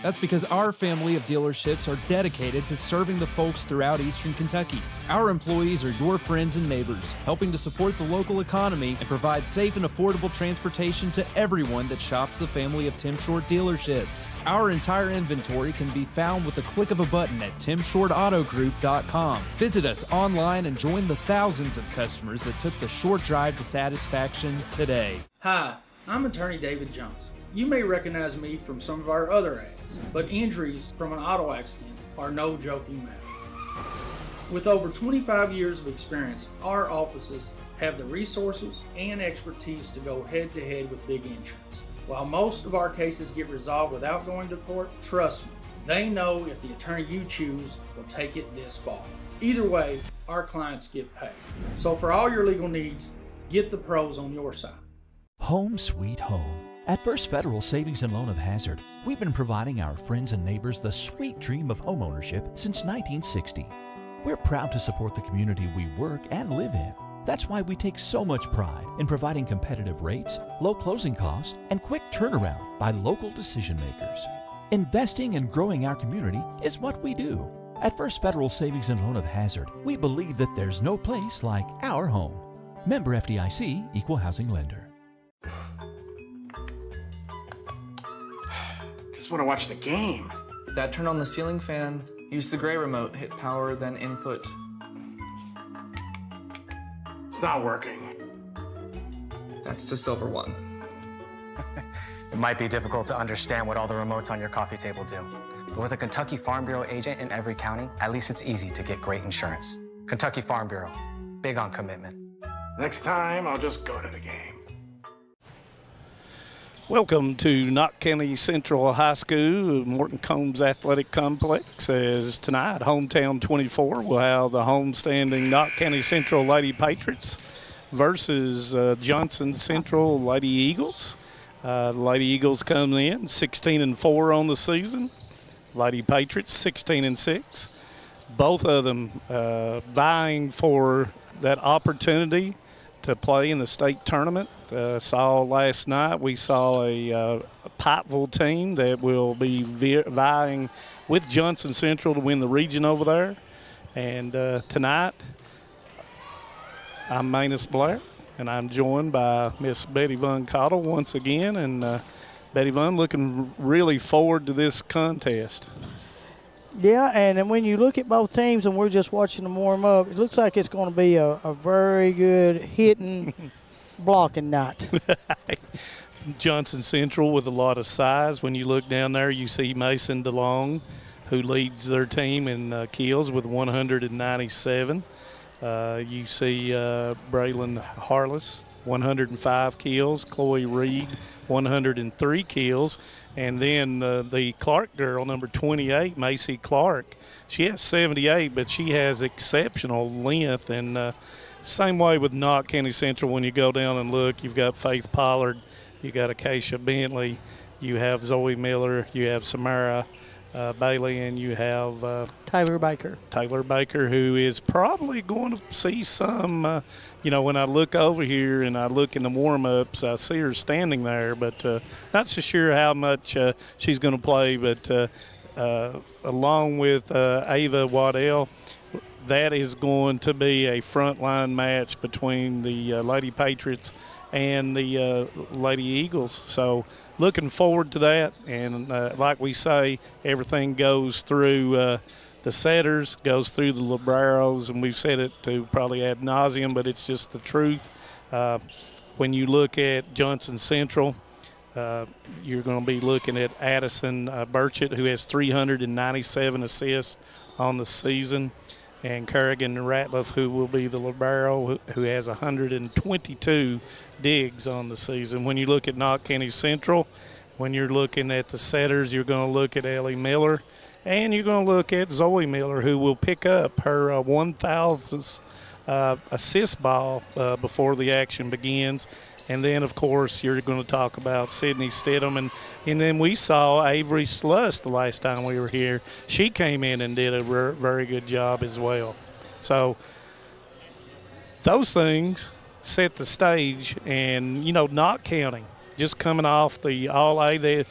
That's because our family of dealerships are dedicated to serving the folks throughout Eastern Kentucky. Our employees are your friends and neighbors, helping to support the local economy and provide safe and affordable transportation to everyone that shops the family of Tim Short dealerships. Our entire inventory can be found with the click of a button at timshortautogroup.com. Visit us online and join the thousands of customers that took the short drive to satisfaction today. Hi, I'm attorney David Johnson. You may recognize me from some of our other ads, but injuries from an auto accident are no joking matter. With over 25 years of experience, our offices have the resources and expertise to go head-to-head with big insurance. While most of our cases get resolved without going to court, trust me, they know if the attorney you choose will take it this far. Either way, our clients get paid. So for all your legal needs, get the pros on your side. Home sweet home. At First Federal Savings and Loan of Hazard, we've been providing our friends and neighbors the sweet dream of homeownership since 1960. We're proud to support the community we work and live in. That's why we take so much pride in providing competitive rates, low closing costs, and quick turnaround by local decision makers. Investing and growing our community is what we do. At First Federal Savings and Loan of Hazard, we believe that there's no place like our home. Member FDIC, Equal Housing Lender. Just want to watch the game. Dad, turn on the ceiling fan, use the gray remote, hit power, then input. It's not working. That's the silver one. It might be difficult to understand what all the remotes on your coffee table do. But with a Kentucky Farm Bureau agent in every county, at least it's easy to get great insurance. Kentucky Farm Bureau, big on commitment. Next time, I'll just go to the game. Welcome to Knott County Central High School, Morton Combs Athletic Complex. As tonight, Hometown 24 will have the homestanding Knott County Central Lady Patriots versus Johnson Central Lady Eagles. The Lady Eagles come in 16-4 on the season. Lady Patriots 16-6. Both of them vying for that opportunity to play in the state tournament. Last night we saw a Pikeville team that will be vying with Johnson Central to win the region over there. And tonight, I'm Manus Blair, and I'm joined by Miss Betty Von Cottle once again. And Betty Von, looking really forward to this contest. Yeah, and then when you look at both teams and we're just watching them warm up, it looks like it's going to be a very good hitting, blocking night. Johnson Central with a lot of size. When you look down there, you see Mason DeLong, who leads their team in kills with 197. You see Braylon Harless, 105 kills. Chloe Reed, 103 kills. And then the Clark girl, number 28, Macy Clark, she has 78, but she has exceptional length. And same way with Knott County Central, when you go down and look, you've got Faith Pollard, you got Acacia Bentley, you have Zoe Miller, you have Samara Bailey, and you have Taylor Baker. Taylor Baker, who is probably going to see some when I look over here and I look in the warm-ups, I see her standing there, but not so sure how much she's going to play. But along with Ava Waddell, that is going to be a frontline match between the Lady Patriots and the Lady Eagles. So looking forward to that. And like we say, everything goes through the setters, goes through the libreros, and we've said it to probably ad nauseum, but it's just the truth. When you look at Johnson Central, you're going to be looking at Addison Burchett, who has 397 assists on the season, and Kerrigan Ratliff, who will be the libero, who has 122 digs on the season. When you look at Knott County Central, when you're looking at the setters, you're going to look at Ellie Miller, and you're going to look at Zoe Miller, who will pick up her 1,000th assist ball before the action begins. And then, of course, you're going to talk about Sydney Stidham. And then we saw Avery Sluss the last time we were here. She came in and did a very good job as well. So those things set the stage. And, Knott County, just coming off the All-A,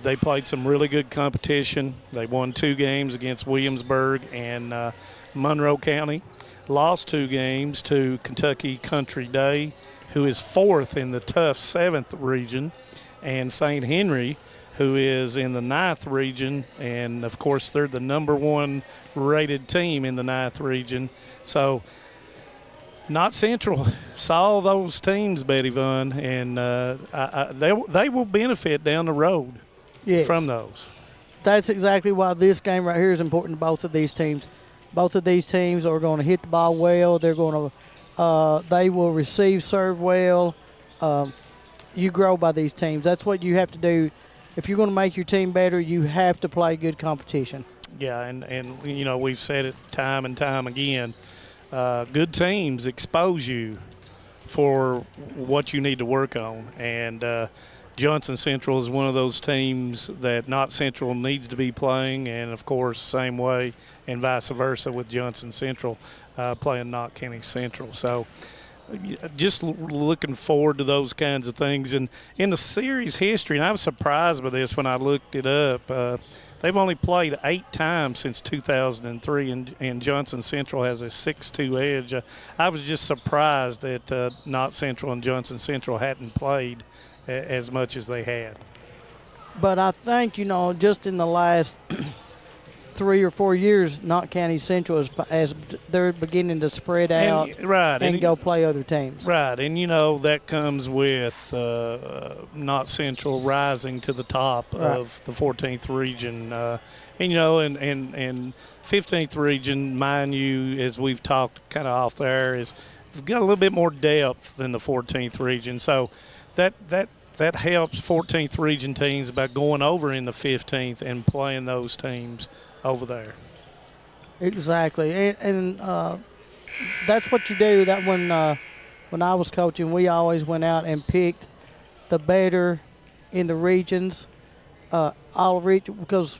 They played some really good competition. They won 2 games against Williamsburg and Monroe County, lost 2 games to Kentucky Country Day, who is 4th in the tough 7th region, and St. Henry, who is in the 9th region, and of course they're the number 1 rated team in the 9th region. So Knott Central saw those teams, Betty Vaughn, and they will benefit down the road from those. That's exactly why this game right here is important to both of these teams. Both of these teams are going to hit the ball well. They're going to they will receive serve well. You grow by these teams. That's what you have to do. If you're going to make your team better, you have to play good competition. Yeah, and you know, we've said it time and time again. Good teams expose you for what you need to work on. And Johnson Central is one of those teams that Knott Central needs to be playing, and, of course, same way and vice versa with Johnson Central playing Knott County Central. So just looking forward to those kinds of things. And in the series history, and I was surprised by this when I looked it up, they've only played 8 times since 2003, and Johnson Central has a 6-2 edge. I was just surprised that Knott Central and Johnson Central hadn't played as much as they had. But I think, you know, just in the last 3 or 4 years, Knott County Central as they're beginning to spread out and go play other teams. Right, and you know that comes with Knott Central rising to the top of the 14th region, and you know, and 15th region, mind you, as we've talked kind of off there, is got a little bit more depth than the 14th region, so that helps 14th region teams by going over in the 15th and playing those teams over there. Exactly, and that's what you do. That when I was coaching, we always went out and picked the better in the regions, all region, because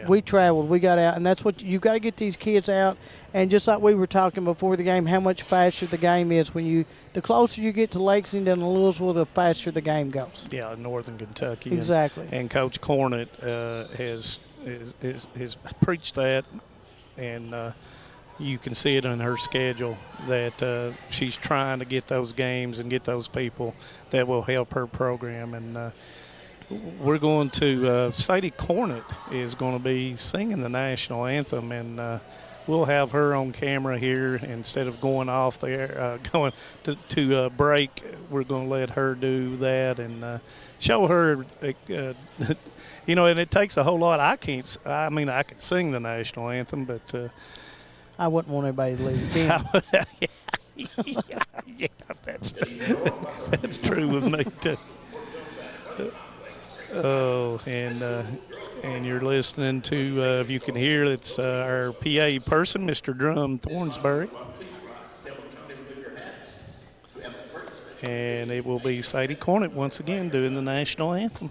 we traveled, we got out, and that's what you got to get these kids out. And just like we were talking before the game, how much faster the game is the closer you get to Lexington and Louisville, the faster the game goes. Yeah, Northern Kentucky. Exactly. And Coach Cornett has preached that, and you can see it in her schedule that she's trying to get those games and get those people that will help her program. And we're going to Sadie Cornett is going to be singing the national anthem, and we'll have her on camera here instead of going off there, going to break. We're going to let her do that and show her. You know, and it takes a whole lot. I can sing the national anthem, but I wouldn't want anybody to leave the game. yeah, that's true with me too. Oh, and you're listening to, if you can hear, it's our PA person, Mr. Drum Thornsbury. And it will be Sadie Cornett once again doing the national anthem.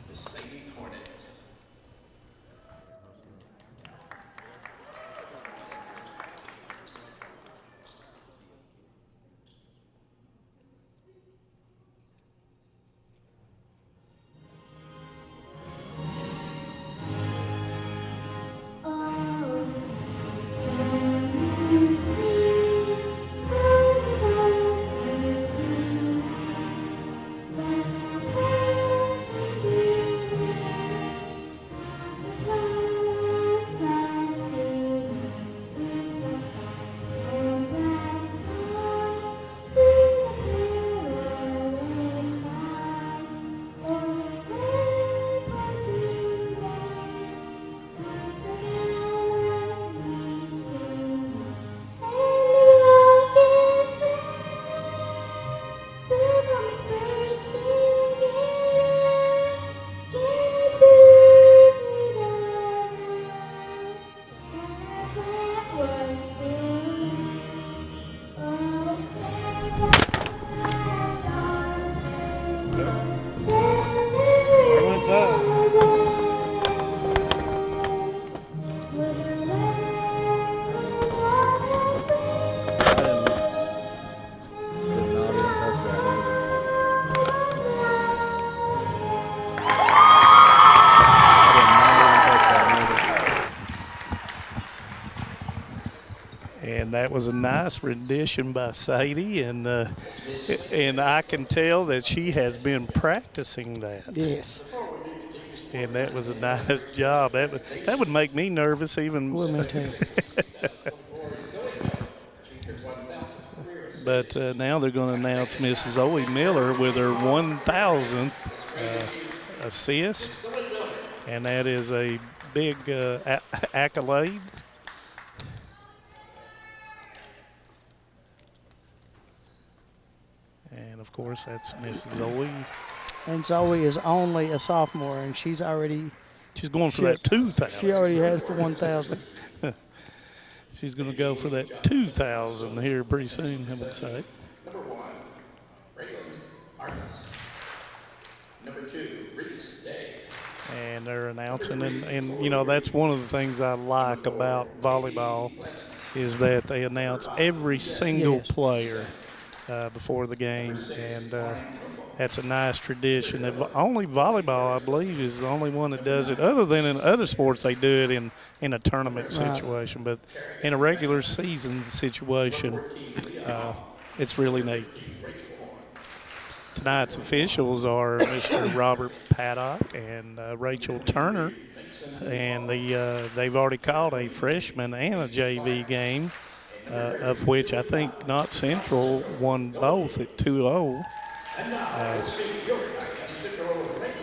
And that was a nice rendition by Sadie, and I can tell that she has been practicing that. Yes. And that was a nice job. That would make me nervous even. Women too. But now they're going to announce Mrs. Zoe Miller with her 1,000th assist, and that is a big accolade. And, of course, that's Mrs. Zoe. And Zoe is only a sophomore, and she's going for that 2,000. She already has the 1,000. She's going to go for that 2,000 here pretty soon, I would say. Number 1, Raylan Artis. Number 2, Reese Day. And they're announcing, and you know, that's one of the things I like about volleyball is that they announce every single player before the game, and that's a nice tradition. Only volleyball, I believe, is the only one that does it. Other than in other sports, they do it in a tournament situation. But in a regular season situation, it's really neat. Tonight's officials are Mr. Robert Paddock and Rachel Turner. And they've already called a freshman and a JV game, of which I think Knott Central won both at 2-0.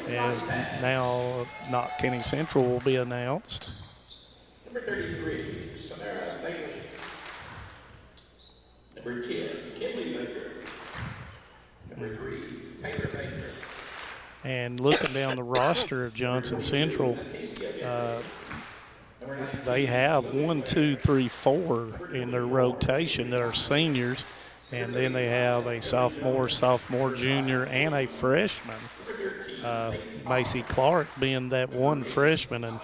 As now Knott County Central will be announced. Number 33, Samara Bailey. Number 10, Kinley Baker. Number 3, Taylor Baker. And looking down the roster of Johnson Central, they have 1, 2, 3, 4 in their rotation that are seniors. And then they have a sophomore, junior, and a freshman. Macy Clark being that one freshman. And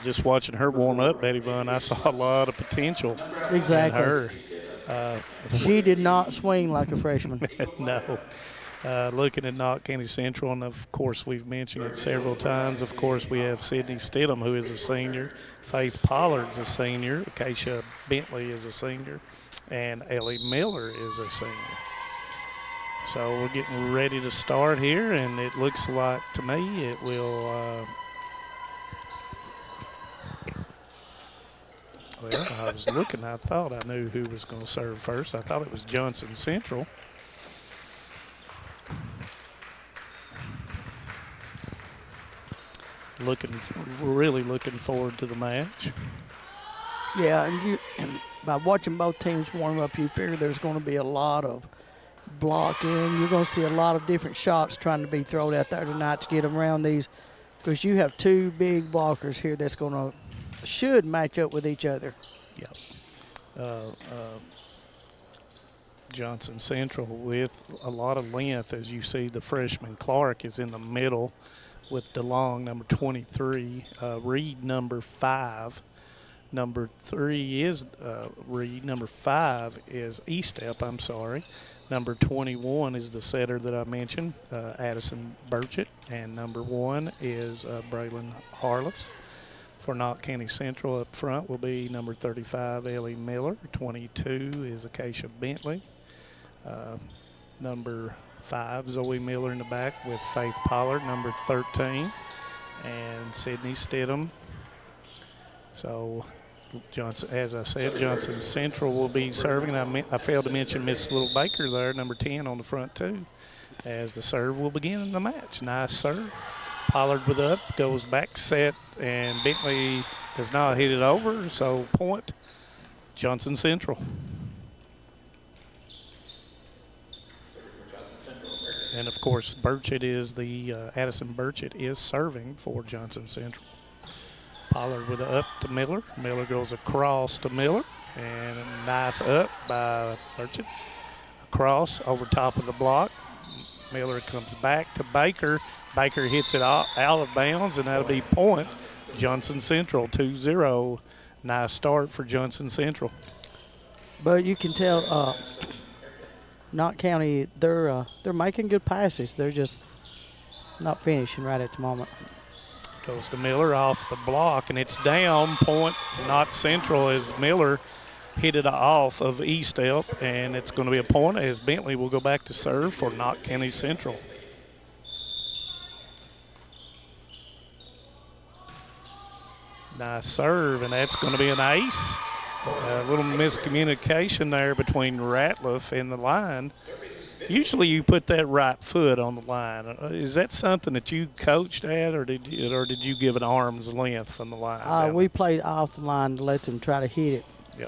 just watching her warm up, Betty Vaughn, I saw a lot of potential in her. She did not swing like a freshman. No. Looking at Knott County Central, and of course we've mentioned it several times. Of course we have Sydney Stidham, who is a senior. Faith Pollard's a senior. Acacia Bentley is a senior. And Ellie Miller is a senior. So we're getting ready to start here, and it looks like to me it will well, I was looking, I thought I knew who was going to serve first. I thought it was Johnson Central. We're really looking forward to the match. Yeah, and by watching both teams warm up, you figure there's going to be a lot of blocking. You're going to see a lot of different shots trying to be thrown out there tonight to get them around these, because you have two big blockers here that's should match up with each other. Yep. Johnson Central with a lot of length. As you see, the freshman Clark is in the middle with DeLong, number 23, Reed, number 5. Number 3 is Reed. Number 5 is Estep, I'm sorry. Number 21 is the setter that I mentioned, Addison Burchett. And number 1 is Braylon Harless. For Knott County Central up front will be number 35, Ellie Miller. 22 is Acacia Bentley. Number 5, Zoe Miller in the back with Faith Pollard, number 13. And Sydney Stidham. So, Johnson, as I said, Johnson Central will be serving. I failed to mention Miss Little Baker there, number 10 on the front too, as the serve will begin in the match. Nice serve. Pollard with up, goes back set, and Bentley does not hit it over, so point Johnson Central. And of course, Burchett is Addison Burchett is serving for Johnson Central. Pollard with a up to Miller. Miller goes across to Miller. And a nice up by Burchett. Across over top of the block. Miller comes back to Baker. Baker hits it out of bounds, and that'll be point. Johnson Central 2-0. Nice start for Johnson Central. But you can tell Knott County, they're making good passes. They're just not finishing right at the moment. Goes to Miller off the block, and it's down. Point Knott Central as Miller hit it off of E-step, and it's going to be a point as Bentley will go back to serve for Knott County Central. Nice serve, and that's going to be an ace. A little miscommunication there between Ratliff and the line. Usually you put that right foot on the line. Is that something that you coached at, or did you give an arm's length from the line? We played off the line to let them try to hit it. Yeah.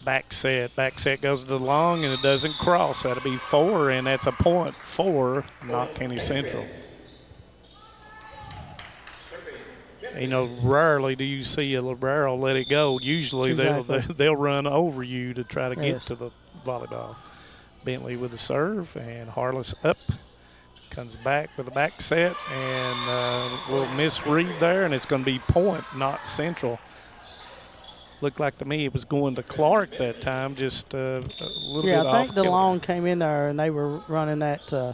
Back set goes to the long, and it doesn't cross. That'll be 4, and that's a point for Knott County Central. You know, rarely do you see a libero let it go. Usually they'll run over you to try to get to the volleyball. Bentley with the serve, and Harless up. Comes back with a back set, and a little misread there, and it's going to be point, Knott Central. Looked like to me it was going to Clark that time, just a little bit off. Yeah, I think DeLong came in there, and they were running that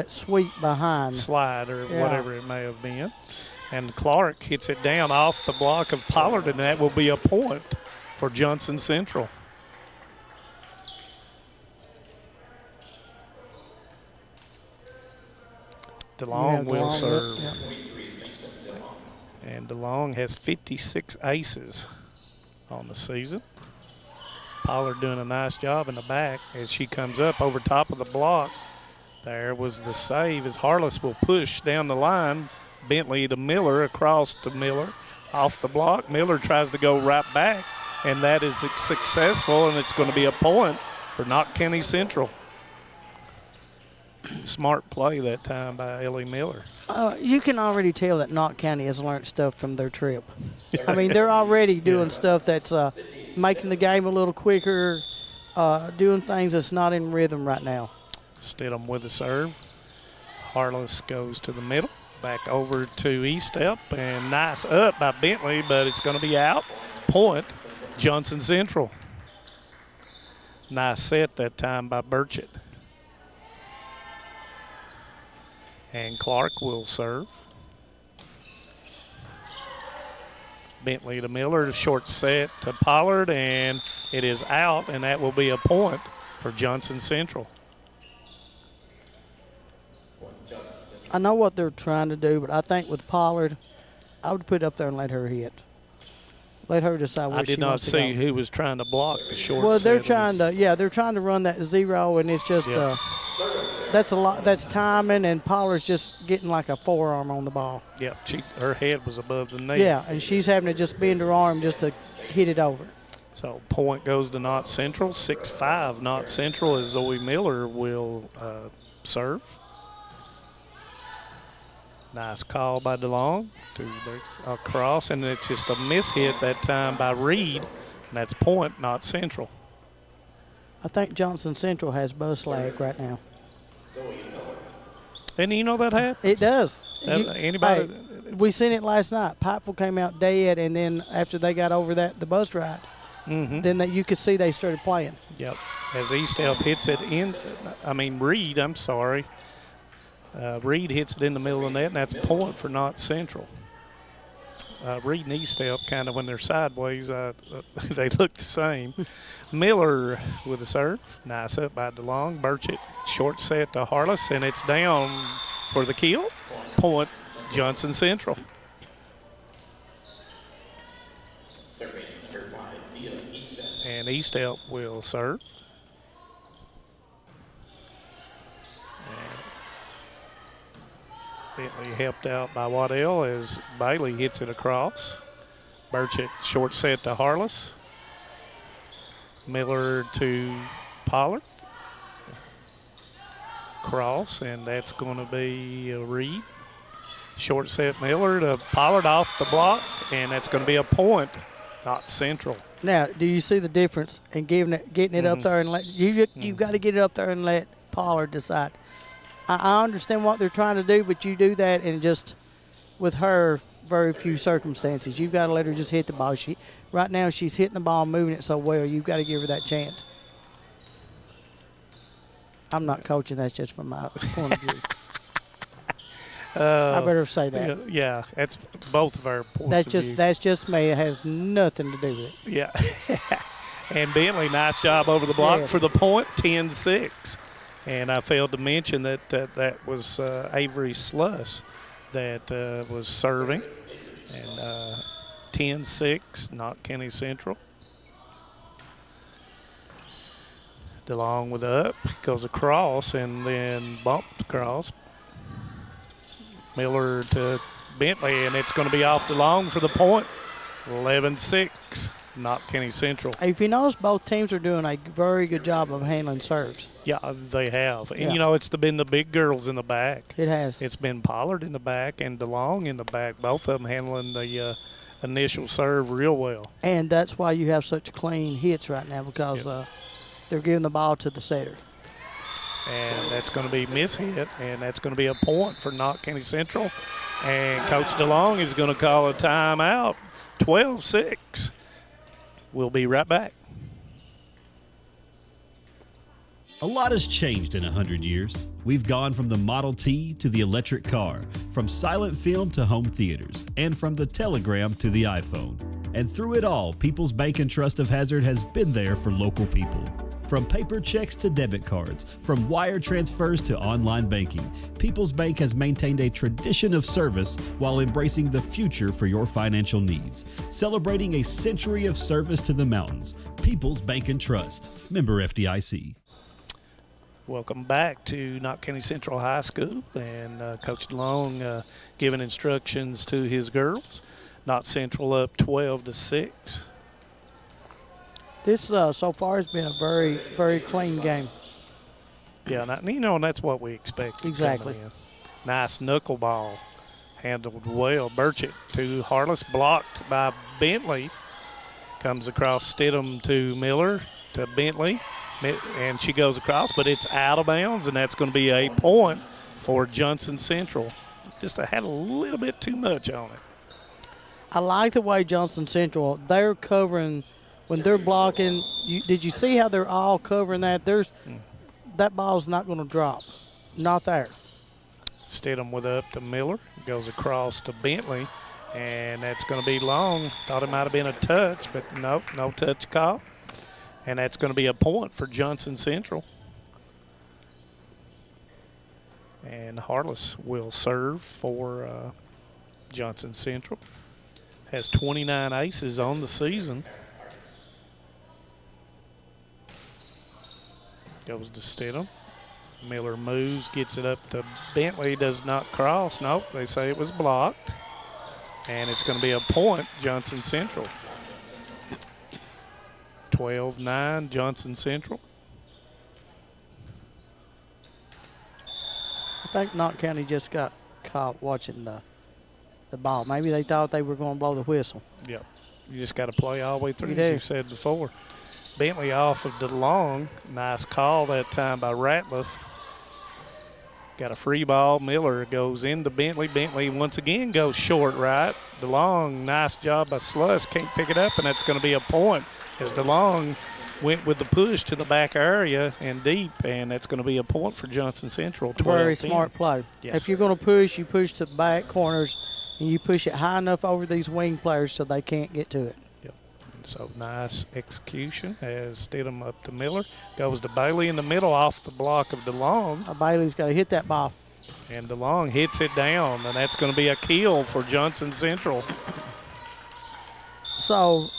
sweep behind. Slide or whatever it may have been. And Clark hits it down off the block of Pollard, and that will be a point for Johnson Central. DeLong will serve. Yeah. And DeLong has 56 aces on the season. Pollard doing a nice job in the back as she comes up over top of the block. There was the save as Harless will push down the line. Bentley to Miller, across to Miller, off the block. Miller tries to go right back, and that is successful, and it's going to be a point for Knott County Central. Smart play that time by Ellie Miller. You can already tell that Knott County has learned stuff from their trip. I mean, they're already doing stuff that's making the game a little quicker, doing things that's not in rhythm right now. Stidham with the serve. Harless goes to the middle. Back over to E-step, and nice up by Bentley, but it's going to be out. Point, Johnson Central. Nice set that time by Burchett. And Clark will serve. Bentley to Miller, short set to Pollard, and it is out, and that will be a point for Johnson Central. I know what they're trying to do, but I think with Pollard, I would put it up there and let her hit. Let her decide where she wants to go. I did not see who was trying to block the short set. Well, they're trying to run that zero, and it's just that's a lot. That's timing, and Pollard's just getting like a forearm on the ball. Yep, her head was above the knee. Yeah, and she's having to just bend her arm just to hit it over. So point goes to Knott Central, 6-5 Knott Central, as Zoe Miller will serve. Nice call by DeLong to the across, and it's just a miss-hit that time by Reed, and that's point, Knott Central. I think Johnson Central has bus lag right now. And you know that happens? It does. Anybody? We seen it last night. Pikeville came out dead, and then after they got over the bus ride, then you could see they started playing. Yep. As E-step hits it Reed, I'm sorry. Reed hits it in the middle of the net, and that's a point for Knott Central. Reed and E-step, kind of when they're sideways, they look the same. Miller with the serve. Nice up by DeLong. Burchett, short set to Harless, and it's down for the kill. Point, Johnson Central. And E-step will serve. Bentley helped out by Waddell as Bailey hits it across. Burchett, short set to Harless. Miller to Pollard. Cross, and that's going to be a Reed. Short set Miller to Pollard off the block, and that's going to be a point, Knott Central. Now, do you see the difference in getting it up there and let you've got to get it up there and let Pollard decide. I understand what they're trying to do, but you do that in just with her very few circumstances. You've got to let her just hit the ball. Right now she's hitting the ball, moving it so well. You've got to give her that chance. I'm not coaching. That's just from my point of view. I better say that. Yeah, that's both of our points of view. That's just me. It has nothing to do with it. Yeah. And Bentley, nice job over the block for the point, 10-6. And I failed to mention that was Avery Sluss that was serving. And 10-6, Knott County Central. DeLong with up, goes across and then bumped across. Miller to Bentley, and it's going to be off DeLong for the point. 11-6, Knott County Central. If you notice, both teams are doing a very good job of handling serves. Yeah, they have. And, it's been the big girls in the back. It has. It's been Pollard in the back and DeLong in the back, both of them handling the initial serve real well. And that's why you have such clean hits right now, because they're giving the ball to the setter. And that's going to be mishit, and that's going to be a point for Knott County Central. And Coach DeLong is going to call a timeout, 12-6. We'll be right back. A lot has changed in 100 years. We've gone from the Model T to the electric car, from silent film to home theaters, and from the telegram to the iPhone. And through it all, People's Bank and Trust of Hazard has been there for local people. From paper checks to debit cards, from wire transfers to online banking, People's Bank has maintained a tradition of service while embracing the future for your financial needs. Celebrating a century of service to the mountains. People's Bank and Trust. Member FDIC. Welcome back to Knott County Central High School, and Coach DeLong giving instructions to his girls. Knott Central up 12-6. This so far has been a very, very clean game. Yeah, and that's what we expect. Exactly. Nice knuckleball, handled well. Burchett to Harless, blocked by Bentley. Comes across Stidham to Miller to Bentley, and she goes across, but it's out of bounds, and that's going to be a point for Johnson Central. Just had a little bit too much on it. I like the way Johnson Central, they're covering. When they're blocking, did you see how they're all covering that? That ball's not going to drop. Not there. Stidham with up to Miller. Goes across to Bentley, and that's going to be long. Thought it might have been a touch, but nope, no touch call. And that's going to be a point for Johnson Central. And Harless will serve for Johnson Central. Has 29 aces on the season. Goes to Stidham. Miller moves, gets it up to Bentley, does not cross. Nope, they say it was blocked. And it's going to be a point, Johnson Central. 12-9, Johnson Central. I think Knott County just got caught watching the ball. Maybe they thought they were going to blow the whistle. Yep. You just got to play all the way through, You do. as you said before. Bentley off of DeLong. Nice call that time by Ratliff. Got a free ball. Miller goes into Bentley. Bentley once again goes short right. DeLong, nice job by Sluss. Can't pick it up, and that's going to be a point as DeLong went with the push to the back area and deep, and that's going to be a point for Johnson Central. Very smart play. Yes. If you're going to push, you push to the back corners, and you push it high enough over these wing players so they can't get to it. So nice execution as Stidham up to Miller. Goes to Bailey in the middle off the block of DeLong. Bailey's got to hit that ball. And DeLong hits it down, and that's going to be a kill for Johnson Central. So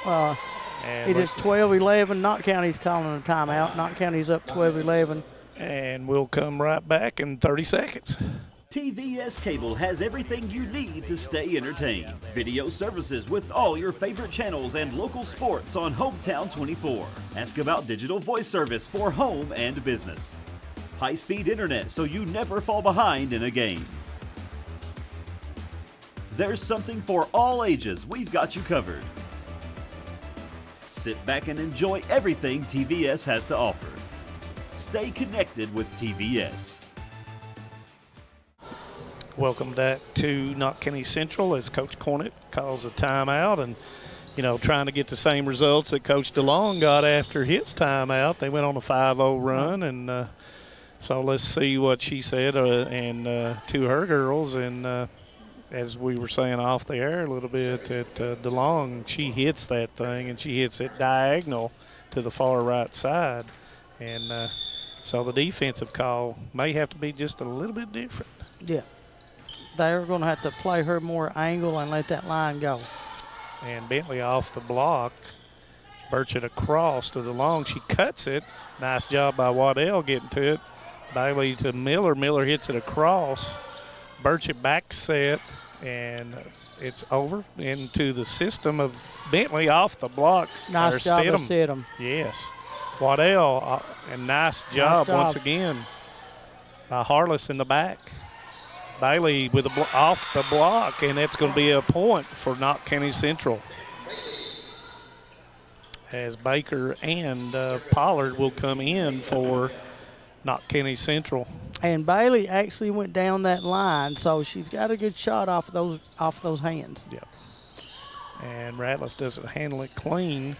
it is 12-11. Knott County's calling a timeout. Knott County's up 12-11. And we'll come right back in 30 seconds. TVS Cable has everything you need to stay entertained. Video services with all your favorite channels and local sports on Hometown 24. Ask about digital voice service for home and business. High-speed internet so you never fall behind in a game. There's something for all ages. We've got you covered. Sit back and enjoy everything TVS has to offer. Stay connected with TVS. Welcome back to Knott County Central as Coach Cornett calls a timeout, and trying to get the same results that Coach DeLong got after his timeout. They went on a 5-0 run and So let's see what she said and to her girls. And as we were saying off the air a little bit, that DeLong, she hits that thing, and she hits it diagonal to the far right side. And so the defensive call may have to be just a little bit different. Yeah. They're going to have to play her more angle and let that line go. And Bentley off the block. Burchett across to DeLong. She cuts it. Nice job by Waddell getting to it. Bailey to Miller. Miller hits it across. Burchett back set, and it's over into the system of Bentley off the block. Nice job to sit him. Yes. Waddell, and nice job once again by Harless in the back. Bailey with off the block, and it's going to be a point for Knott County Central. As Baker and Pollard will come in for Knott County Central. And Bailey actually went down that line, so she's got a good shot off those hands. Yep. And Ratliff doesn't handle it clean.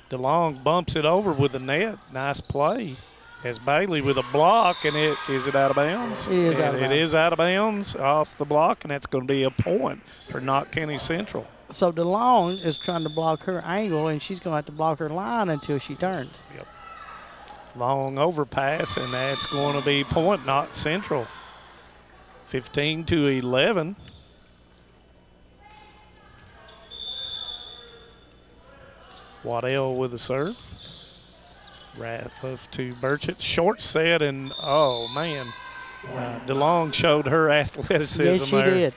DeLong bumps it over with the net. Nice play. As Bailey with a block, and is it out of bounds? It is out of bounds. It is out of bounds off the block, and that's going to be a point for Knott County Central. So DeLong is trying to block her angle, and she's going to have to block her line until she turns. Yep. Long overpass, and that's going to be point Knott Central. 15-11. Waddell with the serve. Ratliff to Burchett. Short set, and oh, man. DeLong showed her athleticism yes, she there. did.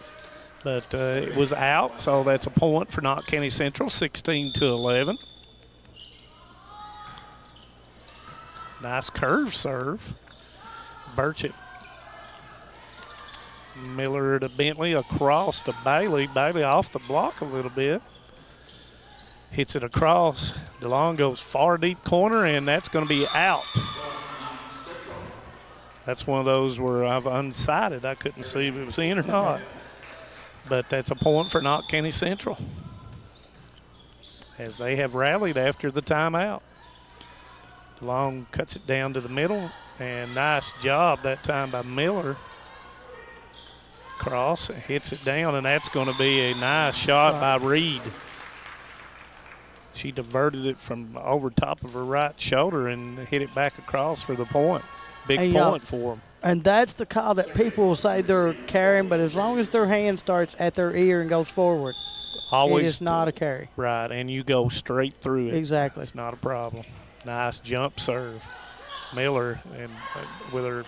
But it was out, so that's a point for Knott County Central, 16-11. Nice curve serve. Burchett. Miller to Bentley, across to Bailey. Bailey off the block a little bit. Hits it across. DeLong goes far deep corner, and that's going to be out. That's one of those where I've unsighted. I couldn't see if it was in or not. But that's a point for Knott County Central, as they have rallied after the timeout. DeLong cuts it down to the middle, and nice job that time by Miller. Cross, hits it down, and that's going to be a nice shot by Reed. She diverted it from over top of her right shoulder and hit it back across for the point. Big point for them. And that's the call that people will say they're carrying, but as long as their hand starts at their ear and goes forward, always it is not a carry. Right, and you go straight through it. Exactly. It's not a problem. Nice jump serve. Miller, and with her,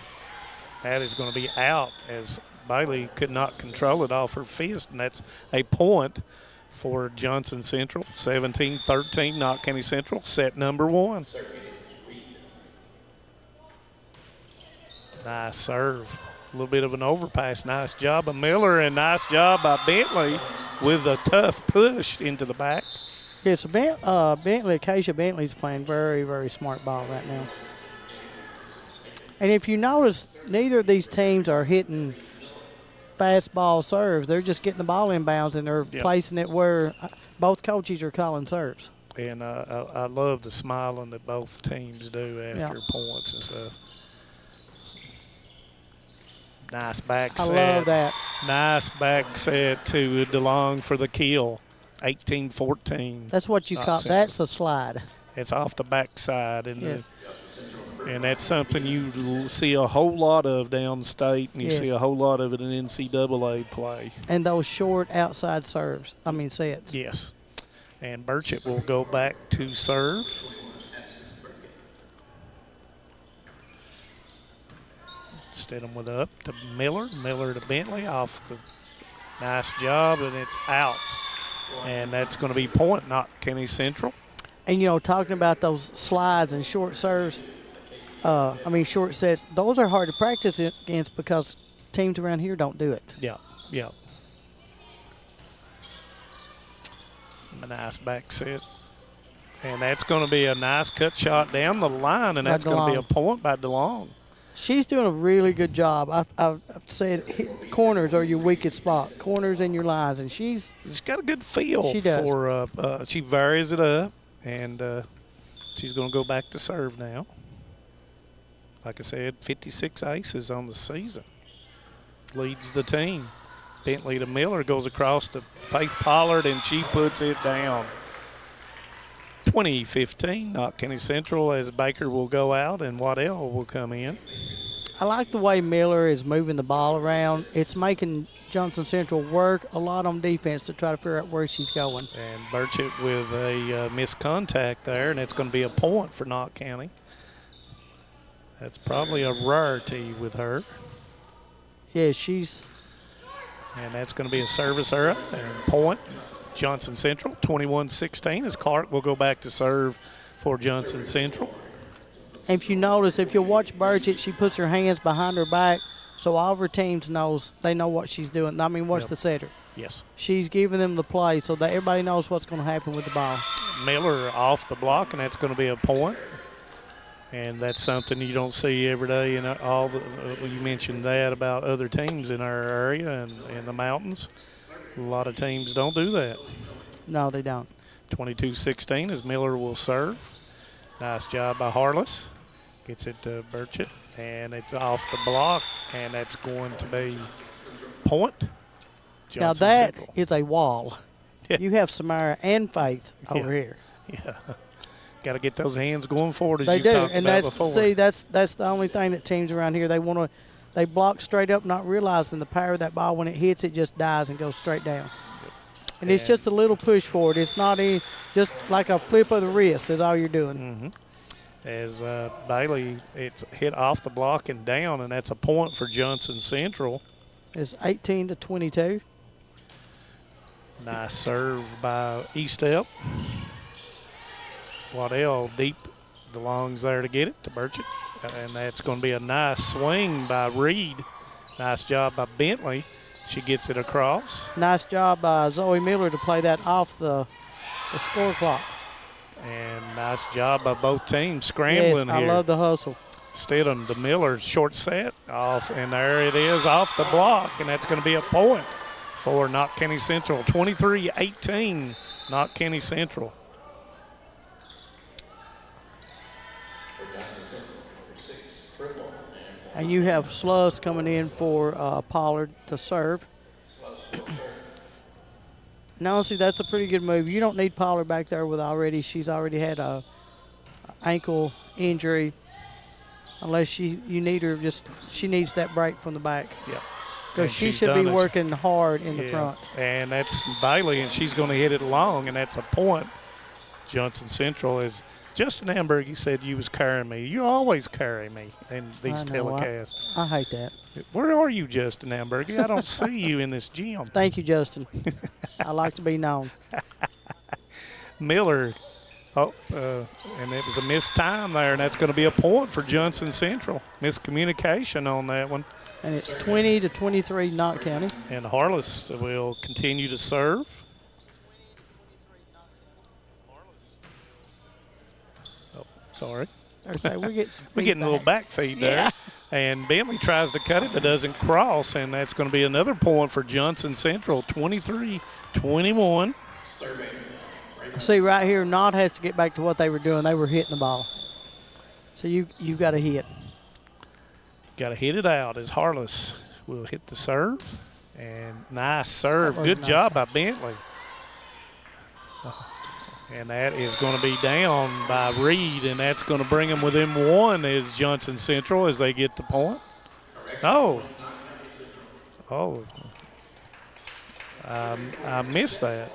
that is going to be out as Bailey could not control it off her fist, and that's a point for Johnson Central. 17-13, Knott County Central, set number one. Nice serve. A little bit of an overpass. Nice job by Miller, and nice job by Bentley with a tough push into the back. Yeah, so Bentley, Acacia Bentley's playing very, very smart ball right now. And if you notice, neither of these teams are hitting fastball serves. They're just getting the ball inbounds, and they're placing it where both coaches are calling serves. And I love the smiling that both teams do after points and stuff. Nice back set. I love that. Nice back set to DeLong for the kill. 18-14. That's what you call – that's a slide. It's off the backside. And and that's something you see a whole lot of downstate, and you see a whole lot of it in NCAA play. And those short outside serves, sets. Yes. And Burchett will go back to serve. Stidham with up to Miller. Miller to Bentley off the nice job, and it's out. And that's going to be point, Knott County Central. And, talking about those slides and short serves, short sets, those are hard to practice against because teams around here don't do it. Yeah. A nice back set. And that's going to be a nice cut shot down the line, and that's going to be a point by DeLong. She's doing a really good job. I've said corners are your weakest spot, corners in your lines, and she's got a good feel for she varies it up, and she's going to go back to serve now. like I said, 56 aces on the season. Leads the team. Bentley to Miller, goes across to Faith Pollard, and she puts it down. 20-15, Knott County Central, as Baker will go out and Waddell will come in. I like the way Miller is moving the ball around. It's making Johnson Central work a lot on defense to try to figure out where she's going. And Burchett with a missed contact there, and it's going to be a point for Knott County. That's probably a rarity with her. Yeah, she's... And that's going to be a service error and point. Johnson Central, 21-16, as Clark will go back to serve for Johnson Central. If you notice, if you watch Burchett, she puts her hands behind her back, so all of her teams they know what she's doing. I mean, watch the setter. Yes. She's giving them the play so that everybody knows what's going to happen with the ball. Miller off the block, and that's going to be a point. And that's something you don't see every day. And you mentioned that about other teams in our area and in the mountains. A lot of teams don't do that. No, they don't. 22-16 as Miller will serve. Nice job by Harless. Gets it to Burchett, and it's off the block, and that's going to be point. Johnson now that Central. is a wall. Yeah. You have Samara and Faith over here. Yeah. Got to get those hands going forward as they you do, talked and about before. that's the only thing that teams around here they block straight up, not realizing the power of that ball. When it hits, it just dies and goes straight down. And it's just a little push forward. It's not just like a flip of the wrist is all you're doing. Mm-hmm. As Bailey, it's hit off the block and down, and that's a point for Johnson Central. It's 18-22. Nice serve by Eastep. Waddell deep belongs there to get it to Burchett. And that's going to be a nice swing by Reed. Nice job by Bentley. She gets it across. Nice job by Zoe Miller to play that off the score clock. And nice job by both teams scrambling yes, I here. love the hustle. Stidham to Miller, short set off, and there it is off the block, and that's going to be a point for Knott County Central. 23-18, Knott County Central. And you have Sluss coming in for Pollard to serve. Now, honestly, that's a pretty good move. You don't need Pollard back there she's already had a ankle injury. Unless you need her, she needs that break from the back. Yep. Because she should be working hard in the front. And that's Bailey, and she's going to hit it long, and that's a point. Johnson Central is Justin Amberg. He said you was carrying me. You always carry me in these telecasts. I hate that. Where are you, Justin Amberg? I don't see you in this gym. Thank you, Justin. I like to be known. Miller. And it was a missed time there, and that's going to be a point for Johnson Central. Miscommunication on that one. And it's 20-23 Knott County. And Harless will continue to serve. Oh, sorry. We're getting a little back feed there. And Bentley tries to cut it but doesn't cross, and that's going to be another point for Johnson Central, 23-21. See, right here, Knott has to get back to what they were doing. They were hitting the ball. So you've got to hit. Got to hit it out as Harless will hit the serve. And nice serve. Good job by Bentley. And that is going to be down by Reed, and that's going to bring them within one as Johnson Central as they get the point. Oh. I missed that.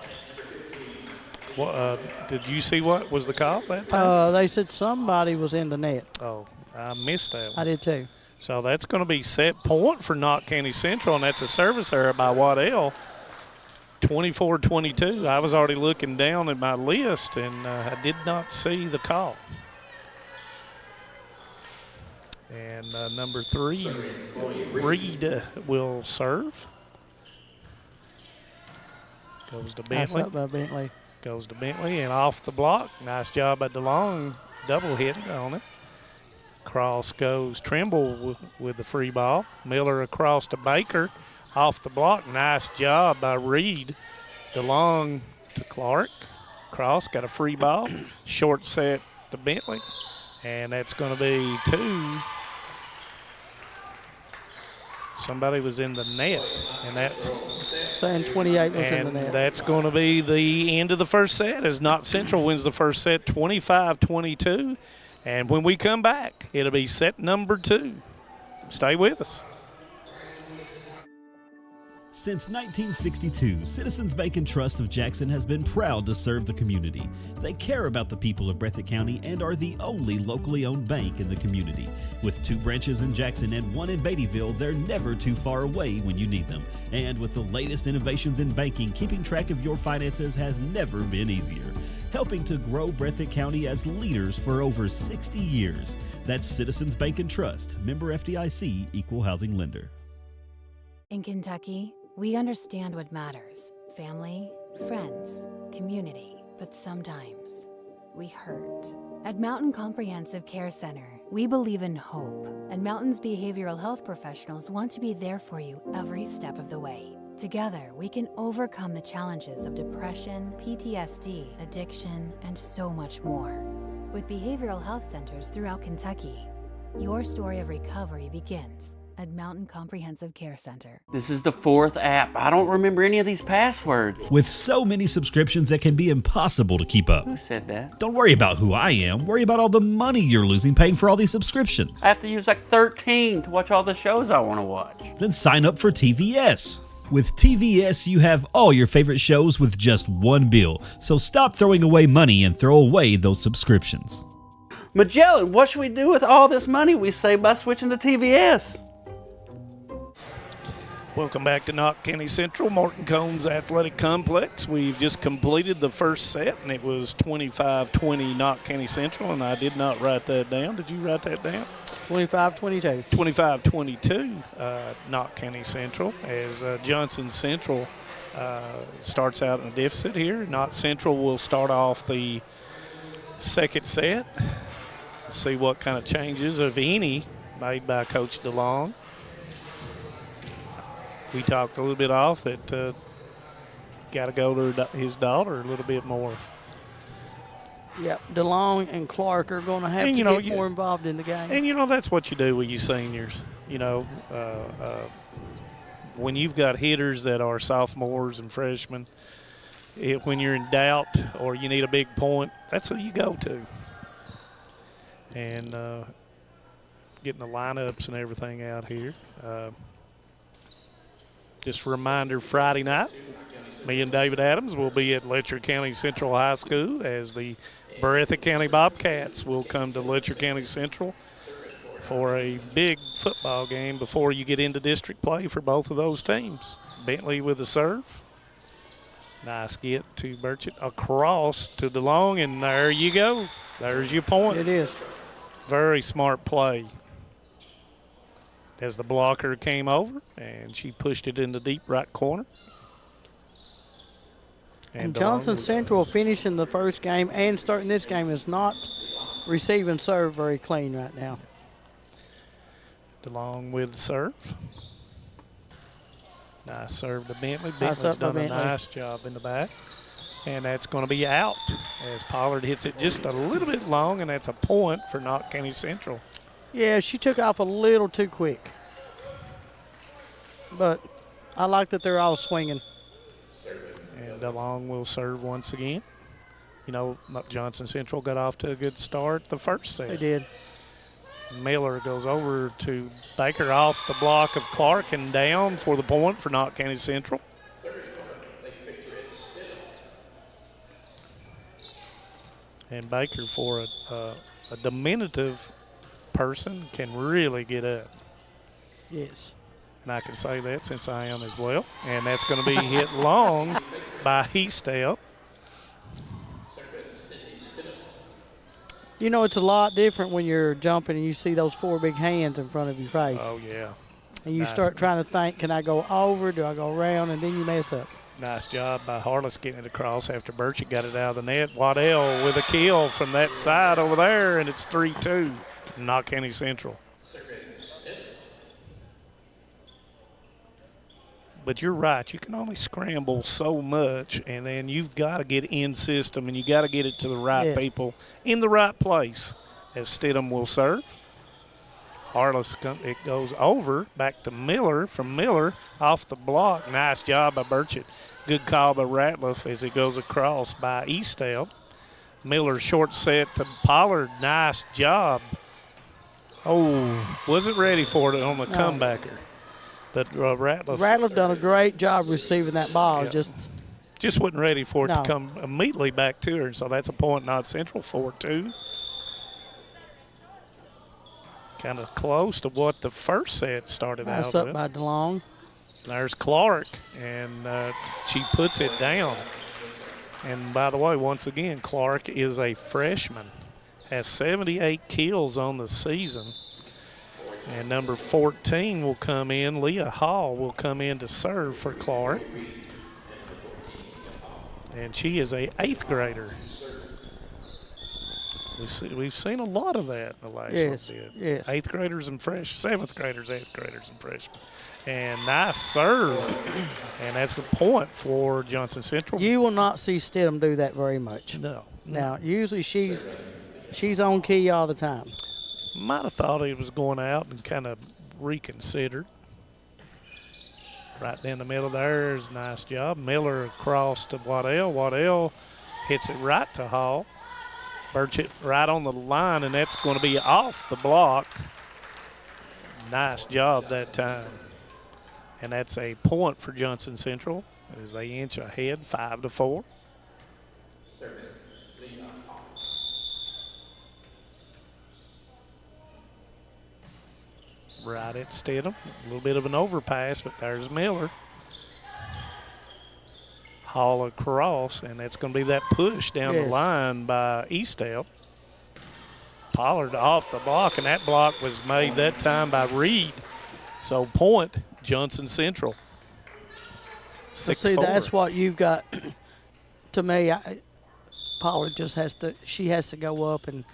Did you see what was the call that time? They said somebody was in the net. Oh, I missed that one. I did too. So that's going to be set point for Knott County Central, and that's a service error by Waddell. 24-22. I was already looking down at my list, and I did not see the call. And number 3, Reed will serve. Goes to Bentley. Nice up by Bentley. Goes to Bentley and off the block. Nice job by DeLong. Double hit on it. Cross goes Trimble with the free ball. Miller across to Baker. Off the block. Nice job by Reed. DeLong to Clark. Cross got a free ball. Short set to Bentley. And that's going to be 2 Somebody was in the net, and that's saying 28 was in the net. That's going to be the end of the first set as Knott Central wins the first set 25-22. And when we come back, it'll be set number 2. Stay with us. Since 1962, Citizens Bank and Trust of Jackson has been proud to serve the community. They care about the people of Breathitt County and are the only locally owned bank in the community. With 2 branches in Jackson and 1 in Beattyville, they're never too far away when you need them. And with the latest innovations in banking, keeping track of your finances has never been easier. Helping to grow Breathitt County as leaders for over 60 years. That's Citizens Bank and Trust, member FDIC, equal housing lender. In Kentucky, we understand what matters: family, friends, community. But sometimes we hurt. At Mountain Comprehensive Care Center, we believe in hope, and Mountain's behavioral health professionals want to be there for you every step of the way. Together, we can overcome the challenges of depression, PTSD, addiction, and so much more. With behavioral health centers throughout Kentucky, your story of recovery begins at Mountain Comprehensive Care Center. This is the 4th app. I don't remember any of these passwords. With so many subscriptions, it can be impossible to keep up. Who said that? Don't worry about who I am. Worry about all the money you're losing paying for all these subscriptions. I have to use like 13 to watch all the shows I want to watch. Then sign up for TVS. With TVS, you have all your favorite shows with just one bill. So stop throwing away money and throw away those subscriptions. Magellan, what should we do with all this money we save by switching to TVS? Welcome back to Knott County Central, Martin Combs Athletic Complex. We've just completed the first set, and it was 25-20 Knott County Central, and I did not write that down. Did you write that down? 25-22. 25-22 Knott County Central, as Johnson Central starts out in a deficit here. Knott Central will start off the second set. See what kind of changes, if any, made by Coach DeLong. We talked a little bit off that got to go to his daughter a little bit more. Yep, DeLong and Clark are going to have to get more involved in the game. And, that's what you do with you seniors. When you've got hitters that are sophomores and freshmen, when you're in doubt or you need a big point, that's who you go to. And getting the lineups and everything out here. Just a reminder, Friday night, me and David Adams will be at Letcher County Central High School as the Breathitt County Bobcats will come to Letcher County Central for a big football game before you get into district play for both of those teams. Bentley with the serve. Nice get to Burchett across to DeLong, and there you go. There's your point. It is. Very smart play. As the blocker came over, and she pushed it in the deep right corner. And Johnson Central finishing the first game and starting this game is not receiving serve very clean right now. DeLong with the serve. Nice serve to Bentley. Bentley's done a nice job in the back. And that's going to be out as Pollard hits it just a little bit long, and that's a point for Knott County Central. Yeah, she took off a little too quick. But I like that they're all swinging. And DeLong will serve once again. Johnson Central got off to a good start the first set. They did. Miller goes over to Baker off the block of Clark and down for the point for Knott County Central. And Baker, for a diminutive person, can really get up. Yes. And I can say that since I am as well. And that's going to be hit long by Heastel. It's a lot different when you're jumping and you see those 4 big hands in front of your face. Oh, yeah. And you start trying to think, can I go over? Do I go around? And then you mess up. Nice job by Harless getting it across after Burchett got it out of the net. Waddell with a kill from that side over there, and it's 3-2, Knott County Central. But you're right. You can only scramble so much, and then you've got to get in system, and you got to get it to the right people in the right place as Stidham will serve. Harless, it goes over, back to Miller, from Miller, off the block. Nice job by Burchett. Good call by Ratliff as it goes across by Eastell. Miller short set to Pollard. Nice job. Oh, wasn't ready for it on the comebacker. But Ratliff done a great job receiving that ball. Yeah. Just wasn't ready for it to come immediately back to her. So that's a point, Knott Central 4-2. Kind of close to what the first set started out with. That's up by DeLong. There's Clark, and she puts it down. And by the way, once again, Clark is a freshman, has 78 kills on the season. And number 14 will come in, Leah Hall will come in to serve for Clark. And she is a 8th grader. We've seen a lot of that in the last little bit. Yes. 8th graders and freshmen, 7th graders, 8th graders and freshmen. And nice serve. And that's the point for Johnson Central. You will not see Stidham do that very much. No. Now, usually she's on key all the time. Might have thought he was going out and kind of reconsidered. Right down the middle there is a nice job. Miller across to Waddell. Waddell hits it right to Hall. Burchett right on the line, and that's going to be off the block. Nice job that time. And that's a point for Johnson Central as they inch ahead 5-4. Right at Stidham. A little bit of an overpass, but there's Miller. Hall across, and that's going to be that push down the line by Eastell. Pollard off the block, and that block was made that time by Reed. So point, Johnson Central. 6-4. See, that's what you've got. To me, Pollard just has to go up, and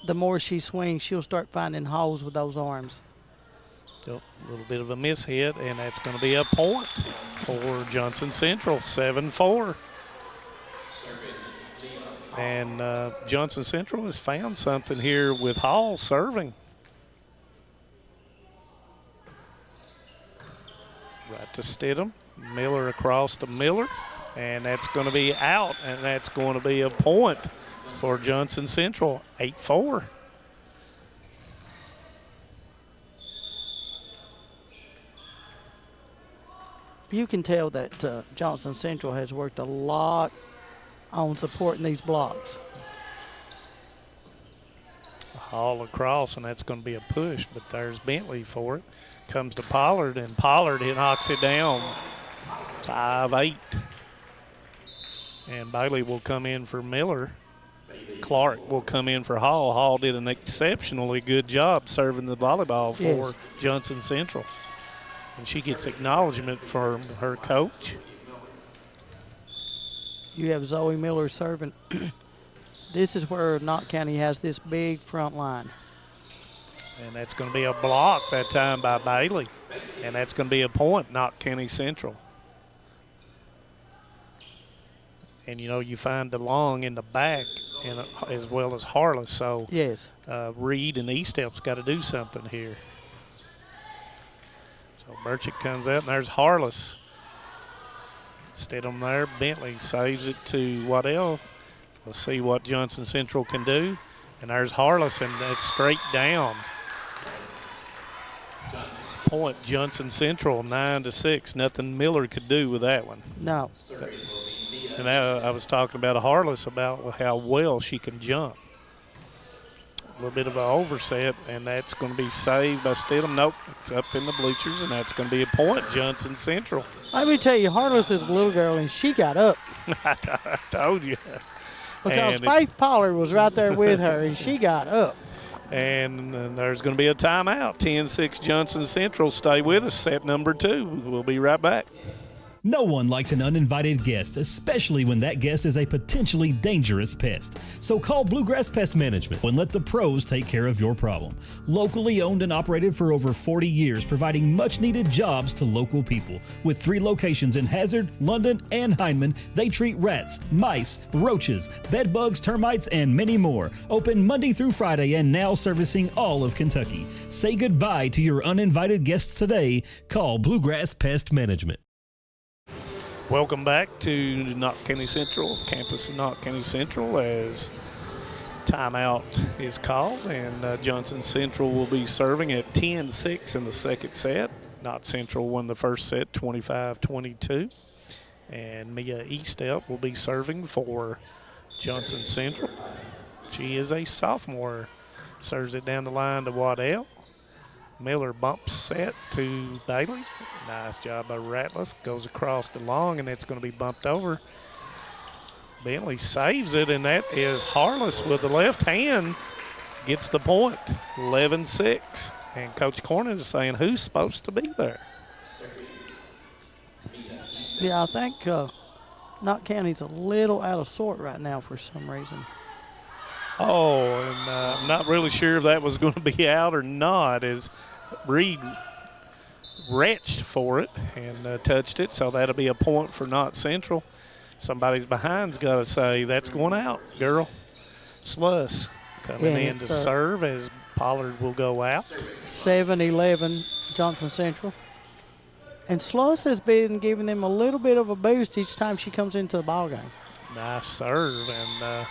the more she swings, she'll start finding holes with those arms. Yep, a little bit of a miss hit, and that's going to be a point for Johnson Central, 7-4. And Johnson Central has found something here with Hall serving. Right to Stidham. Miller across to Miller, and that's going to be out, and that's going to be a point for Johnson Central, 8-4. You can tell that Johnson Central has worked a lot on supporting these blocks. Hall across, and that's going to be a push, but there's Bentley for it. Comes to Pollard, and Pollard knocks it down 5-8. And Bailey will come in for Miller. Clark will come in for Hall. Hall did an exceptionally good job serving the volleyball for Johnson Central. And she gets acknowledgement from her coach. You have Zoe Miller serving. This is where Knott County has this big front line. And that's going to be a block that time by Bailey. And that's going to be a point, Knott County Central. And, you know, you find DeLong in the back and as well as Harless. So Reed and Eastep's got to do something here. So Burchett comes out, and there's Harless. Stidham there. Bentley saves it to Waddell. Let's see what Johnson Central can do. And there's Harless, and that's straight down. Point Johnson Central, 9-6. Nothing Miller could do with that one. No. And I was talking about Harless about how well she can jump. A little bit of an overset, and that's going to be saved by Stidham. Nope, it's up in the bleachers, and that's going to be a point, Johnson Central. Let me tell you, Harless is a little girl, and she got up. I told you. Because Faith Pollard was right there with her, and she got up. And there's going to be a timeout. 10-6 Johnson Central. Stay with us. Set number 2. We'll be right back. No one likes an uninvited guest, especially when that guest is a potentially dangerous pest. So call Bluegrass Pest Management and let the pros take care of your problem. Locally owned and operated for over 40 years, providing much-needed jobs to local people. With 3 locations in Hazard, London, and Hindman, they treat rats, mice, roaches, bed bugs, termites, and many more. Open Monday through Friday and now servicing all of Kentucky. Say goodbye to your uninvited guests today. Call Bluegrass Pest Management. Welcome back to Knott County Central, campus of Knott County Central, as timeout is called, and Johnson Central will be serving at 10-6 in the second set. Knott Central won the first set 25-22, and Mia Eastep will be serving for Johnson Central. She is a sophomore. Serves it down the line to Waddell. Miller bumps set to Bailey. Nice job by Ratliff. Goes across the long, and it's going to be bumped over. Bentley saves it, and that is Harless with the left hand. Gets the point, 11-6. And Coach Cornyn is saying, who's supposed to be there? Yeah, I think Knott County's a little out of sort right now for some reason. Oh, and I'm not really sure if that was going to be out or not, as Reed reached for it and touched it, so that'll be a point for Knott Central. Somebody's behind's got to say, that's going out, girl. Sluss coming in to serve as Pollard will go out. 7-11 Johnson Central. And Sluss has been giving them a little bit of a boost each time she comes into the ball game. Nice serve, and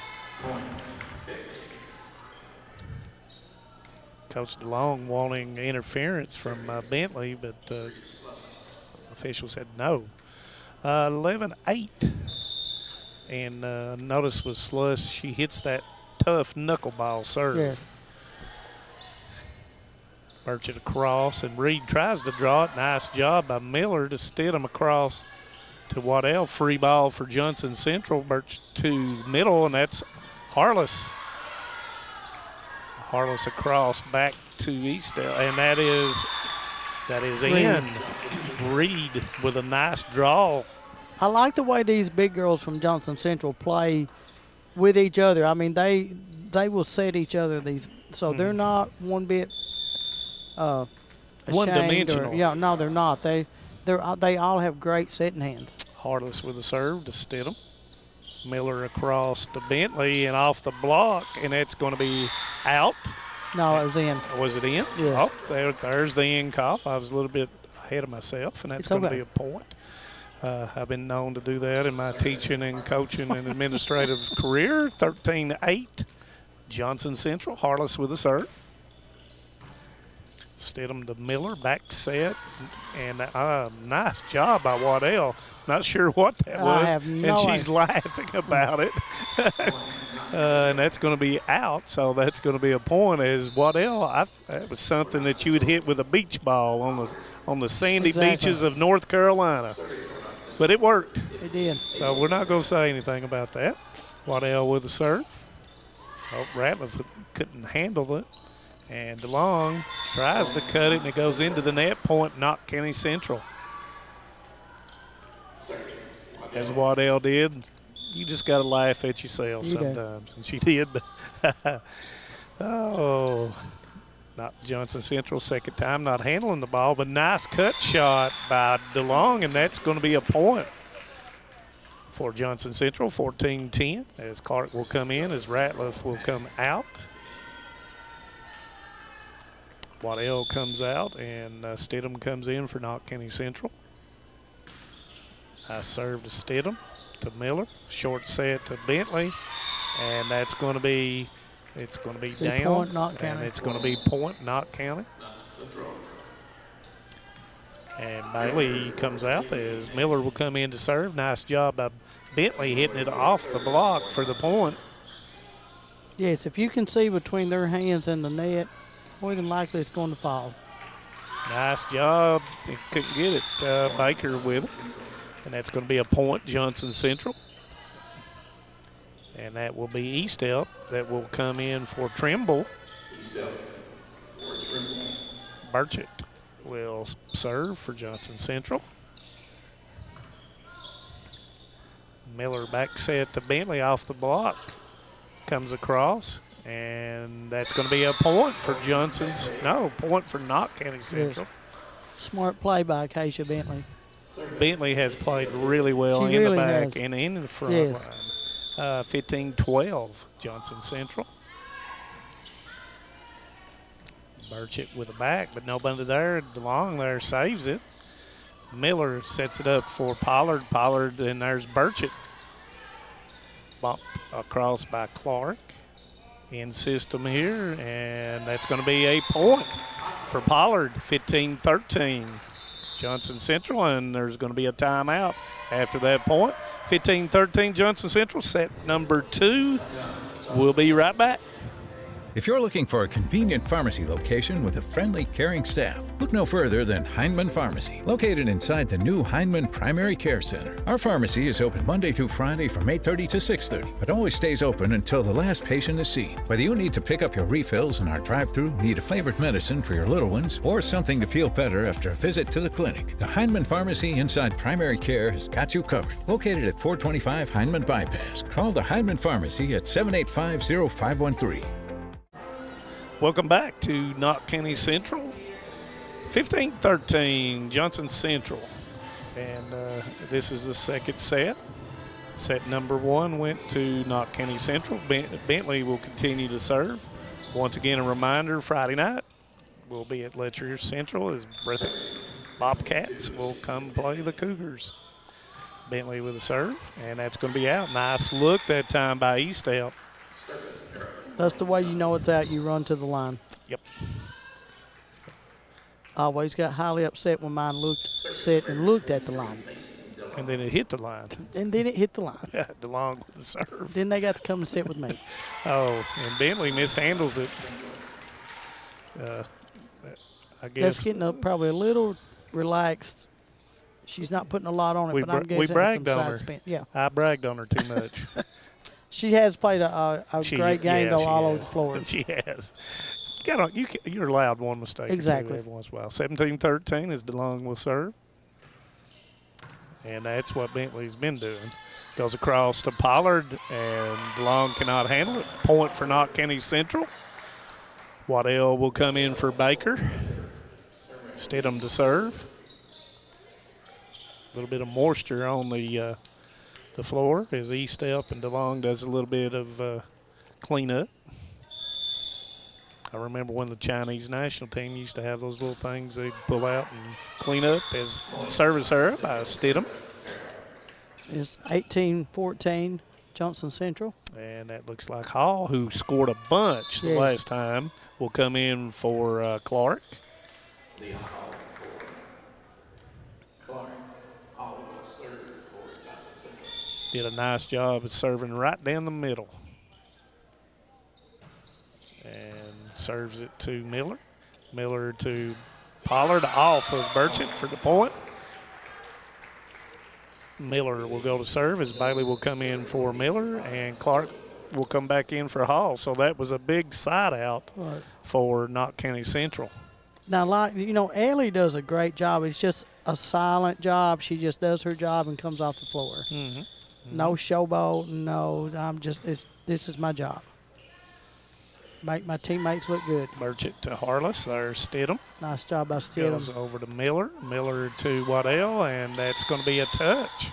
Coach DeLong wanting interference from Bentley, but official said no. 11-8. And notice with Sluss, she hits that tough knuckleball serve. Yeah. Birch it across, and Reed tries to draw it. Nice job by Miller to steer him across to Waddell. Free ball for Johnson Central. Birch to middle, and that's Harless. Harless across back to Eastdale, and that is in. Reed with a nice draw. I like the way these big girls from Johnson Central play with each other. I mean, they will set each other so they're not one bit one-dimensional. Yeah, no, they're not. They all have great setting hands. Harless with a serve to Stidham. Miller across to Bentley and off the block, and that's going to be out. No, it was in. Was it in? Yeah. Oh, there's the in call. I was a little bit ahead of myself, and that's going to be a point. I've been known to do that in my teaching and coaching and administrative career. 13-8, Johnson Central. Harless with a serve. Stidham to Miller, back set, and nice job by Waddell. Not sure what that was, and she's laughing about it. And that's going to be out, so that's going to be a point. As Waddell, that was something that you would hit with a beach ball on the sandy beaches of North Carolina. But it worked. It did. So we're not going to say anything about that. Waddell with the serve. Oh, Ratliff couldn't handle it. And DeLong tries to cut it, and it goes into the net. Point, Knott County Central. As Waddell did, you just got to laugh at yourself sometimes. And she did. Oh, not Johnson Central, second time not handling the ball, but nice cut shot by DeLong, and that's going to be a point for Johnson Central, 14-10, as Clark will come in, as Ratliff will come out. Waddell comes out, and Stidham comes in for Knott County Central. I serve to Stidham, to Miller, short set to Bentley, and that's going to be, down, point, Knott County. And it's going to be point, Knott County. And Bailey comes out as Miller will come in to serve. Nice job by Bentley hitting it off the block for the point. Yes, if you can see between their hands and the net, more than likely it's going to fall. Nice job. He couldn't get it. Baker with it. And that's going to be a point, Johnson Central. And that will be Eastep that will come in for Trimble. Burchett will serve for Johnson Central. Miller back set to Bentley off the block. Comes across, and that's going to be a point for point for Knott County Central. Smart play by Acacia Bentley. Bentley has played really well She in really the back has. and in the front Yes. line. 15-12, Johnson Central. Burchett with the back, but nobody there. DeLong there saves it. Miller sets it up for Pollard. Pollard, and there's Burchett. Bump across by Clark. In system here, and that's going to be a point for Pollard, 15-13. Johnson Central, and there's going to be a timeout after that point. 15-13 Johnson Central, set number 2. We'll be right back. If you're looking for a convenient pharmacy location with a friendly, caring staff, look no further than Heinemann Pharmacy, located inside the new Heinemann Primary Care Center. Our pharmacy is open Monday through Friday from 8:30 to 6:30, but always stays open until the last patient is seen. Whether you need to pick up your refills in our drive-thru, need a favorite medicine for your little ones, or something to feel better after a visit to the clinic, the Heinemann Pharmacy inside Primary Care has got you covered. Located at 425 Heinemann Bypass. Call the Heinemann Pharmacy at 785-0513. Welcome back to Knott County Central. 15-13 Johnson Central. And this is the second set. Set number 1 went to Knott County Central. Bentley will continue to serve. Once again, a reminder, Friday night we'll be at Letcher Central as Breathitt Bobcats will come play the Cougars. Bentley with a serve, and that's going to be out. Nice look that time by Eastel. That's the way you know it's out. You run to the line. Yep. I always got highly upset when mine looked at the line. And then it hit the line. And then it hit the line. Yeah, DeLong with the serve. Then they got to come and sit with me. Oh, and Bentley mishandles it. I guess. That's getting up probably a little relaxed. She's not putting a lot on it, but I'm guessing we bragged some on side her. spin. Yeah. I bragged on her too much. She has played a great game, though, all over the floor. She has. You're allowed one mistake. Exactly. Every once in a while. 17-13 as DeLong will serve. And that's what Bentley's been doing. Goes across to Pollard, and DeLong cannot handle it. Point for Knott County Central. Waddell will come in for Baker. Stidham to serve. A little bit of moisture on the floor as Eastep and DeLong does a little bit of cleanup. I remember when the Chinese national team used to have those little things they'd pull out and clean up as service her by Stidham. It's 18-14 Johnson Central. And that looks like Hall, who scored a bunch the last time, will come in for Clark. Leon Hall for Clark. Hall will serve for Johnson Central. Did a nice job of serving right down the middle. And serves it to Miller. Miller to Pollard off of Burchett for the point. Miller will go to serve as Bailey will come in for Miller, and Clark will come back in for Hall. So that was a big side out for Knott County Central. Now, Ellie does a great job. It's just a silent job. She just does her job and comes off the floor. Mm-hmm. No showboat. No, this is my job. Make my teammates look good. Burchett to Harless. There's Stidham. Nice job by Stidham. Goes over to Miller. Miller to Waddell, and that's going to be a touch.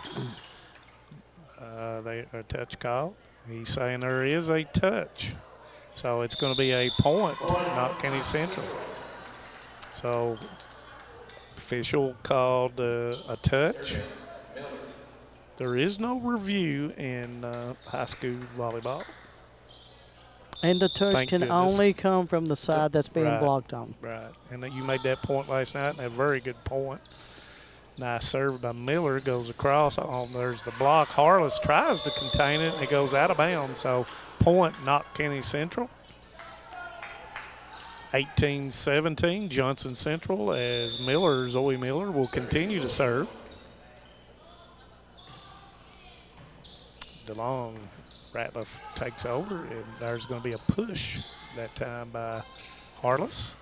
A touch call. He's saying there is a touch. So it's going to be a point, Knott County Central. So official called a touch. There is no review in high school volleyball. And the touch Thank can goodness. only come from the side that's being blocked on. Right. And you made that point last night, and a very good point. Nice serve by Miller. Goes across. There's the block. Harless tries to contain it, and it goes out of bounds. So point, Knott County Central. 18-17, Johnson Central, as Zoe Miller, will continue to serve. DeLong, Ratliff takes over, and there's going to be a push that time by Harless.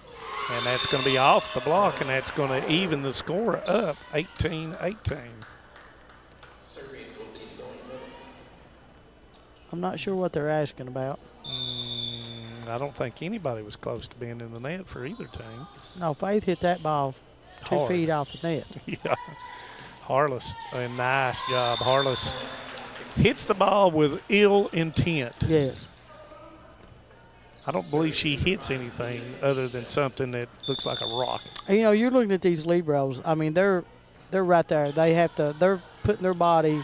And that's going to be off the block, and that's going to even the score up, 18-18. I'm not sure what they're asking about. I don't think anybody was close to being in the net for either team. No, Faith hit that ball 2 Hard. feet off the net. Yeah. Harless, a nice job. Harless hits the ball with ill intent. Yes. I don't believe she hits anything other than something that looks like a rock. And, you know, you're looking at these liberos. I mean, they're right there. They're putting their body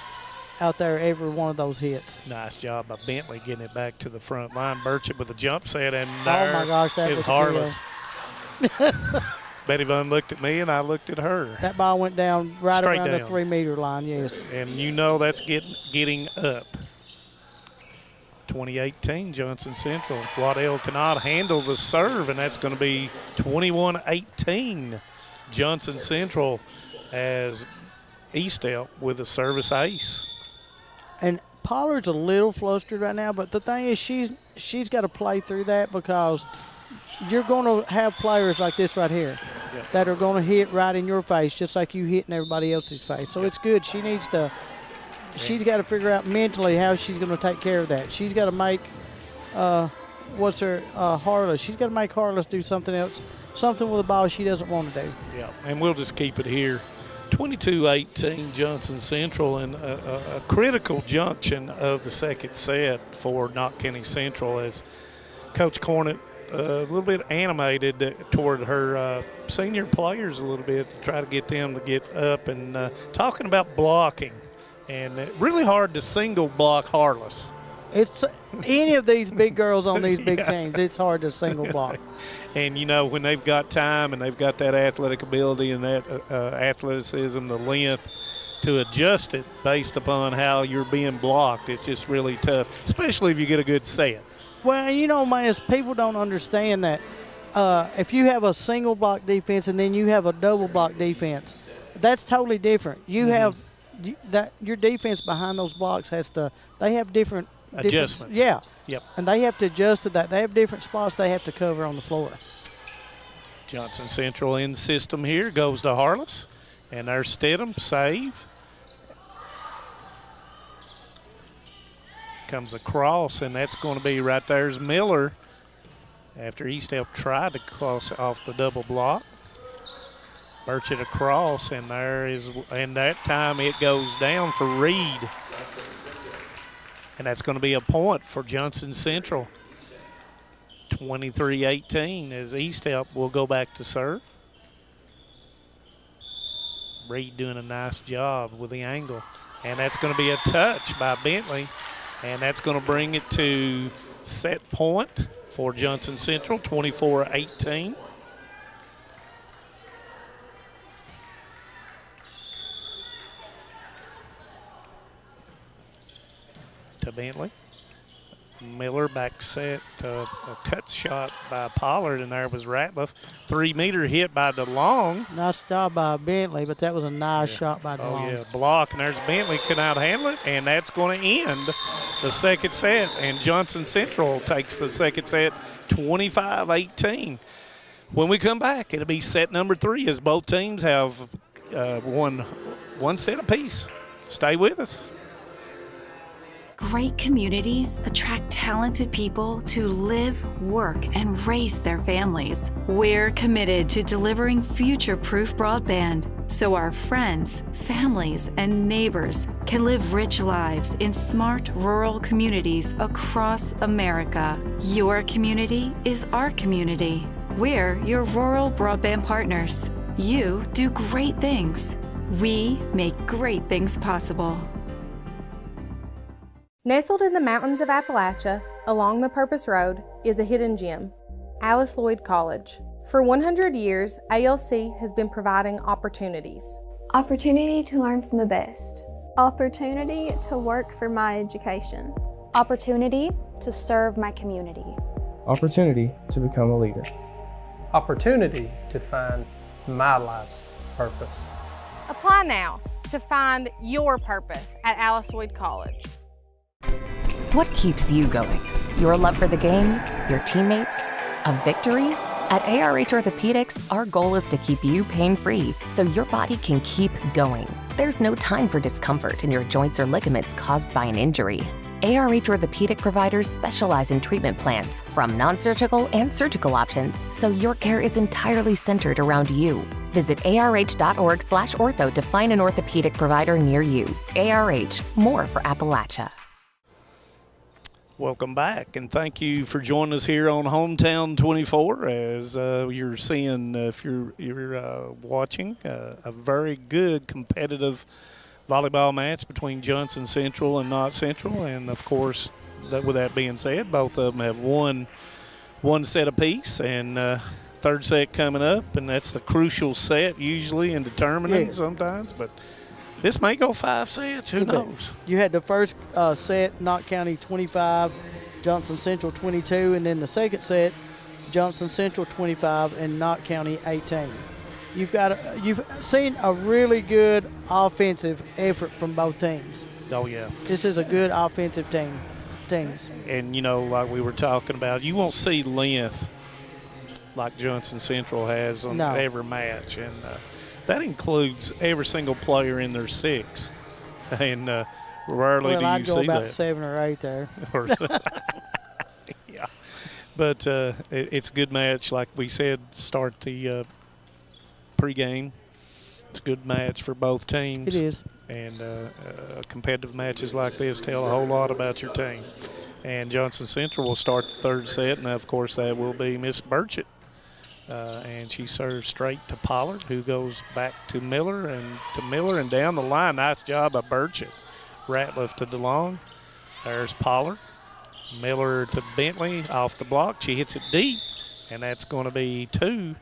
out there every one of those hits. Nice job by Bentley getting it back to the front line. Burchett with a jump set, and there oh my gosh, that is was Harless. Betty Vaughn looked at me, and I looked at her. That ball went down right Straight around down. the 3-meter line, yes. And you know that's getting up. 2018 Johnson Central. Waddell cannot handle the serve, and that's going to be 21-18 Johnson Central as Eastell with a service ace. And Pollard's a little flustered right now, but the thing is she's got to play through that because you're going to have players like this right here that are going to hit right in your face just like you hit in everybody else's face. So it's good. She's got to figure out mentally how she's going to take care of that. She's got to make Harless. She's got to make Harless do something else, something with the ball she doesn't want to do. Yeah, and we'll just keep it here. 22-18 Johnson Central, and a critical junction of the second set for Knott County Central as Coach Cornett a little bit animated toward her senior players a little bit to try to get them to get up and talking about blocking. And really hard to single block Harless. It's any of these big girls on these big teams, it's hard to single block. And, you know, when they've got time and they've got that athletic ability and that athleticism, the length to adjust it based upon how you're being blocked, it's just really tough, especially if you get a good set. Well, you know, man, people don't understand that if you have a single block defense and then you have a double block defense, that's totally different. You have that your defense behind those blocks they have different adjustments. Yeah. Yep. And they have to adjust to that. They have different spots they have to cover on the floor. Johnson Central in system here goes to Harless, and there's Stidham, save. Comes across, and that's going to be right there's Miller after Eastell tried to cross off the double block. Burchett across, and that time it goes down for Reed. And that's going to be a point for Johnson Central. 23-18 as Eastell will go back to serve. Reed doing a nice job with the angle. And that's going to be a touch by Bentley. And that's going to bring it to set point for Johnson Central, 24-18. To Bentley. Miller back set, a cut shot by Pollard, and there was Ratliff. 3-meter hit by DeLong. Nice job by Bentley, but that was a nice shot by DeLong. Oh, yeah, block, and there's Bentley cannot handle it, and that's going to end the second set, and Johnson Central takes the second set 25-18. When we come back, it'll be set number 3 as both teams have won one set apiece. Stay with us. Great communities attract talented people to live, work, and raise their families. We're committed to delivering future-proof broadband so our friends, families, and neighbors can live rich lives in smart rural communities across America. Your community is our community. We're your rural broadband partners. You do great things. We make great things possible. Nestled in the mountains of Appalachia, along the Purpose Road, is a hidden gem, Alice Lloyd College. For 100 years, ALC has been providing opportunities. Opportunity to learn from the best. Opportunity to work for my education. Opportunity to serve my community. Opportunity to become a leader. Opportunity to find my life's purpose. Apply now to find your purpose at Alice Lloyd College. What keeps you going? Your love for the game? Your teammates? A victory? At ARH Orthopedics, our goal is to keep you pain-free so your body can keep going. There's no time for discomfort in your joints or ligaments caused by an injury. ARH Orthopedic providers specialize in treatment plans, from non-surgical and surgical options, so your care is entirely centered around you. Visit arh.org/ortho to find an orthopedic provider near you. ARH, more for Appalachia. Welcome back, and thank you for joining us here on Hometown 24. As you're seeing, if you're watching, a very good competitive volleyball match between Johnson Central and Knott Central. And, of course, with that being said, both of them have won one set apiece, and third set coming up, and that's the crucial set usually in determining sometimes. But this may go 5 sets. Who knows? You had the first set, Knott County 25, Johnson Central 22, and then the second set, Johnson Central 25 and Knott County 18. You've seen a really good offensive effort from both teams. Oh, yeah. This is a good offensive teams. And, you know, like we were talking about, you won't see length like Johnson Central has on every match. And that includes every single player in their 6. And rarely do you see that. I'd go about 7 or 8 there. Yeah. But it's a good match. Like we said, start the pregame. It's a good match for both teams. It is. And competitive matches like this tell a whole lot about your team. And Johnson Central will start the third set, and, of course, that will be Miss Burchett. And she serves straight to Pollard, who goes back to Miller and down the line. Nice job by Burchett. Ratliff to DeLong. There's Pollard. Miller to Bentley off the block. She hits it deep, and that's going to be 2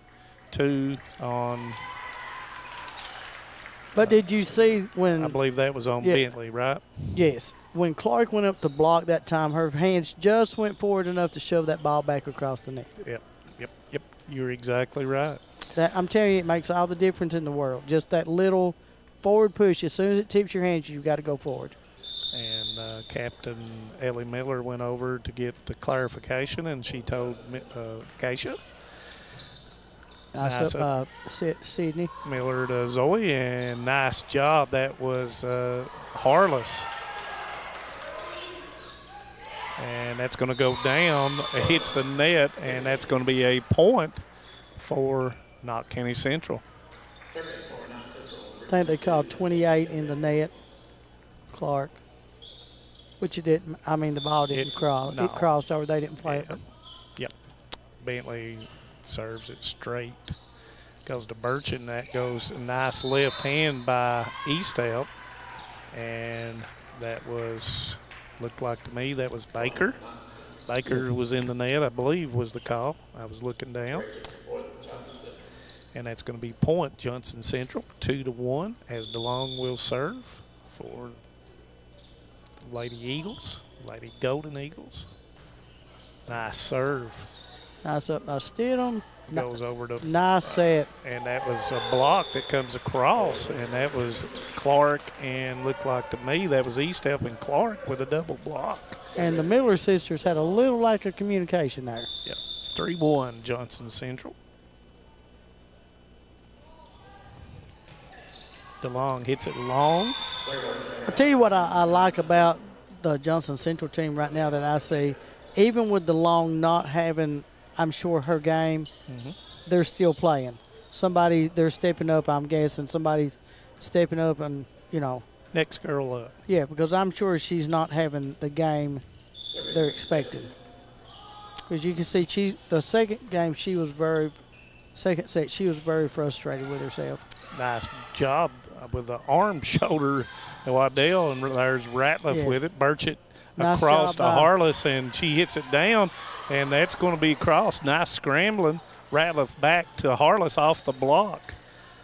on. But did you see when? I believe that was on Bentley, right? Yes. When Clark went up to block that time, her hands just went forward enough to shove that ball back across the net. Yep. You're exactly right. I'm telling you, it makes all the difference in the world. Just that little forward push. As soon as it tips your hands, you've got to go forward. And Captain Ellie Miller went over to get the clarification, and she told Keisha. Sydney. Miller to Zoe, and nice job. That was Harless. And that's going to go down. It hits the net, and that's going to be a point for Knott County Central. I think they called 28 in the net, Clark. Which it didn't. I mean, the ball didn't cross. No. It crossed over. They didn't play it. Yep. Bentley serves it straight. Goes to Burchett, and that goes a nice left hand by Eastout. And that was, looked like to me, that was Baker. Baker was in the net, I believe, was the call. I was looking down. And that's going to be point Johnson Central, 2-1, as DeLong will serve for Lady Eagles, Lady Golden Eagles. Nice serve. Nice up by Stidham. Goes over to nice set. And that was a block that comes across, and that was Clark, and looked like to me that was Eastep and Clark with a double block. And the Miller sisters had a little lack of communication there. Yep. 3-1 Johnson Central. DeLong hits it long. I'll tell you what I like about the Johnson Central team right now that I see, even with DeLong not having, I'm sure, her game, they're still playing. They're stepping up, I'm guessing. Somebody's stepping up and, you know. Next girl up. Yeah, because I'm sure she's not having the game they're expecting. Because you can see the second set, she was very frustrated with herself. Nice job with the arm shoulder to Waddell, and there's Ratliff with it. Burchett nice across to Harless, and she hits it down, and that's going to be across. Nice scrambling. Ratliff back to Harless off the block.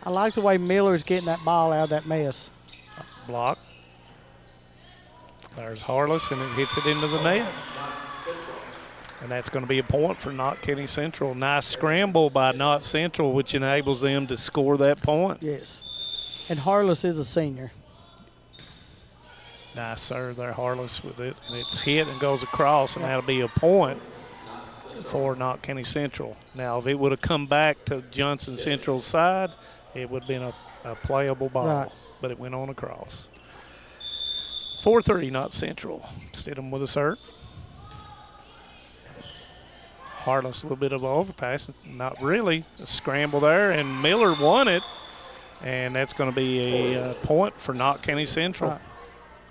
I like the way Miller's getting that ball out of that mess. Block. There's Harless, and it hits it into the net. And that's going to be a point for Knott County Central. Nice scramble by Knott Central, which enables them to score that point. Yes. And Harless is a senior. Nice serve there, Harless with it. And it's hit and goes across, and that'll be a point for Knott County Central. Now, if it would have come back to Johnson Central's side, it would have been a playable ball. Right. But it went on across. 4-3, Knott Central. Stidham with a serve. Harless, a little bit of an overpass. Not really. A scramble there, and Miller won it. And that's going to be a point for Knott County Central. Right.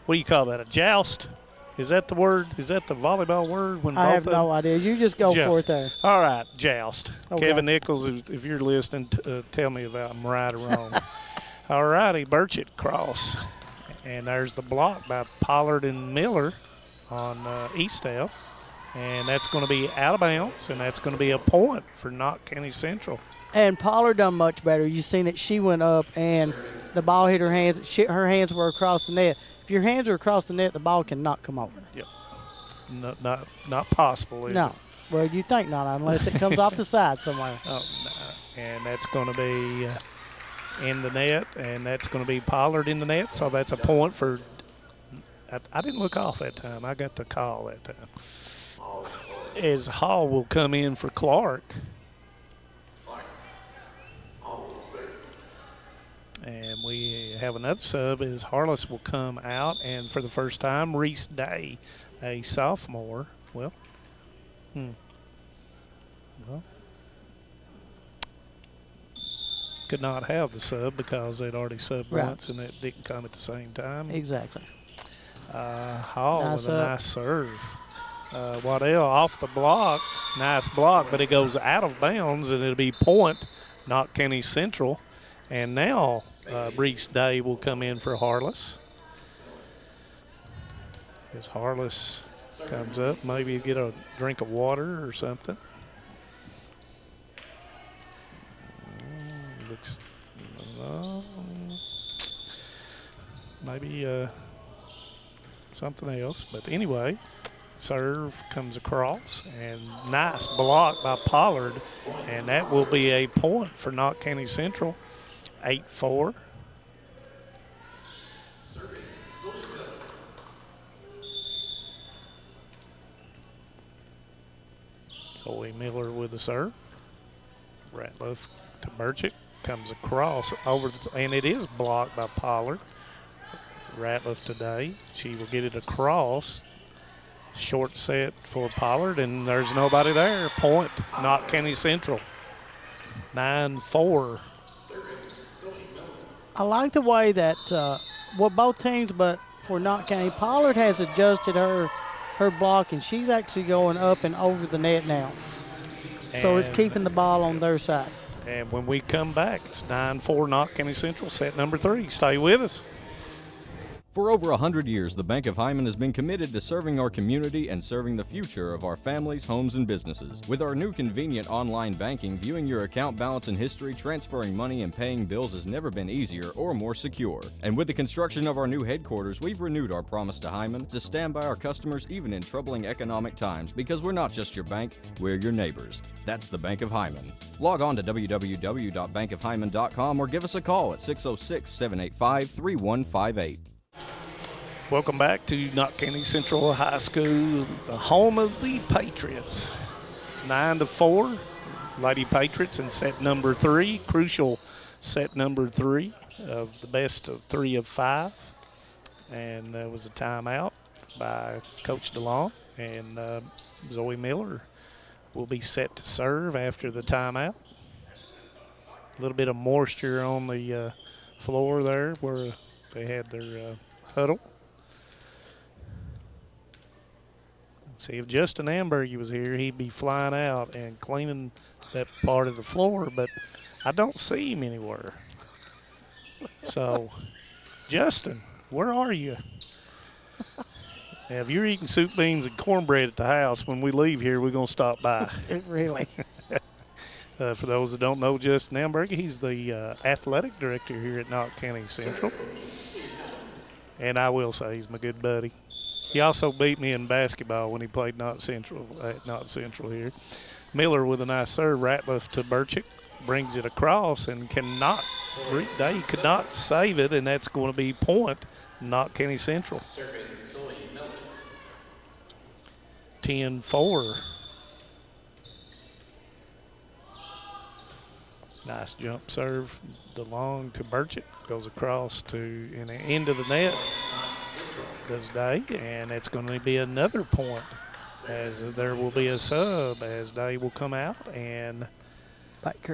What do you call that, a joust? Is that the word? Is that the volleyball word? When I have no idea. You just go for it there. All right, joust. Okay. Kevin Nichols, if you're listening, tell me if I'm right or wrong. All righty, Burchett cross. And there's the block by Pollard and Miller on Eastdale. And that's going to be out of bounds, and that's going to be a point for Knott County Central. And Pollard done much better. You seen that she went up and the ball hit her hands. Her hands were across the net. If your hands are across the net, the ball cannot come over. Yep. Not possible, is it? No. Well, you think not, unless it comes off the side somewhere. Oh, no. And that's going to be in the net, and that's going to be Pollard in the net. So that's a point for – I didn't look off that time. I got the call that time. As Hall will come in for Clark. And we have another sub as Harless will come out. And for the first time, Reese Day, a sophomore. Well, could not have the sub because they'd already subbed once and it didn't come at the same time. Exactly. Hall with a nice serve. Waddell off the block. Nice block, but it goes out of bounds, and it'll be point, Knott County Central. And now Reese Day will come in for Harless. As Harless comes up, maybe get a drink of water or something. Looks, maybe something else. But anyway, serve comes across, and nice block by Pollard, and that will be a point for Knott County Central. 8-4. Zoe Miller with the serve. Ratliff to Burchett. Comes across over, and it is blocked by Pollard. Ratliff today. She will get it across. Short set for Pollard, and there's nobody there. Point, Knott County Central. 9-4. I like the way that both teams, but for Knott County, Pollard has adjusted her block, and she's actually going up and over the net now. So it's keeping the ball on their side. And when we come back, it's 9-4 Knott County Central, set number 3. Stay with us. For over 100 years, the Bank of Hyman has been committed to serving our community and serving the future of our families, homes, and businesses. With our new convenient online banking, viewing your account balance and history, transferring money, and paying bills has never been easier or more secure. And with the construction of our new headquarters, we've renewed our promise to Hyman to stand by our customers even in troubling economic times, because we're not just your bank, we're your neighbors. That's the Bank of Hyman. Log on to www.bankofhyman.com or give us a call at 606-785-3158. Welcome back to Knott County Central High School, the home of the Patriots. 9-4, Lady Patriots in set number 3, crucial set number 3 of the best of 3 of 5. And there was a timeout by Coach DeLong, and Zoe Miller will be set to serve after the timeout. A little bit of moisture on the floor there where they had their huddle. See, if Justin Amberg was here, he'd be flying out and cleaning that part of the floor, but I don't see him anywhere. So, Justin, where are you? Now, if you're eating soup, beans, and cornbread at the house, when we leave here, we're going to stop by. Really? For those that don't know Justin Amberg, he's the athletic director here at Knott County Central. And I will say he's my good buddy. He also beat me in basketball when he played Knott Central here. Miller with a nice serve. Ratliff to Burchett. Brings it across and cannot save it, and that's going to be point, Knott County Central. 10-4. Nice jump serve. DeLong to Burchett. Goes across to and into the net. does Day, and it's going to be another point as there will be a sub as Day will come out and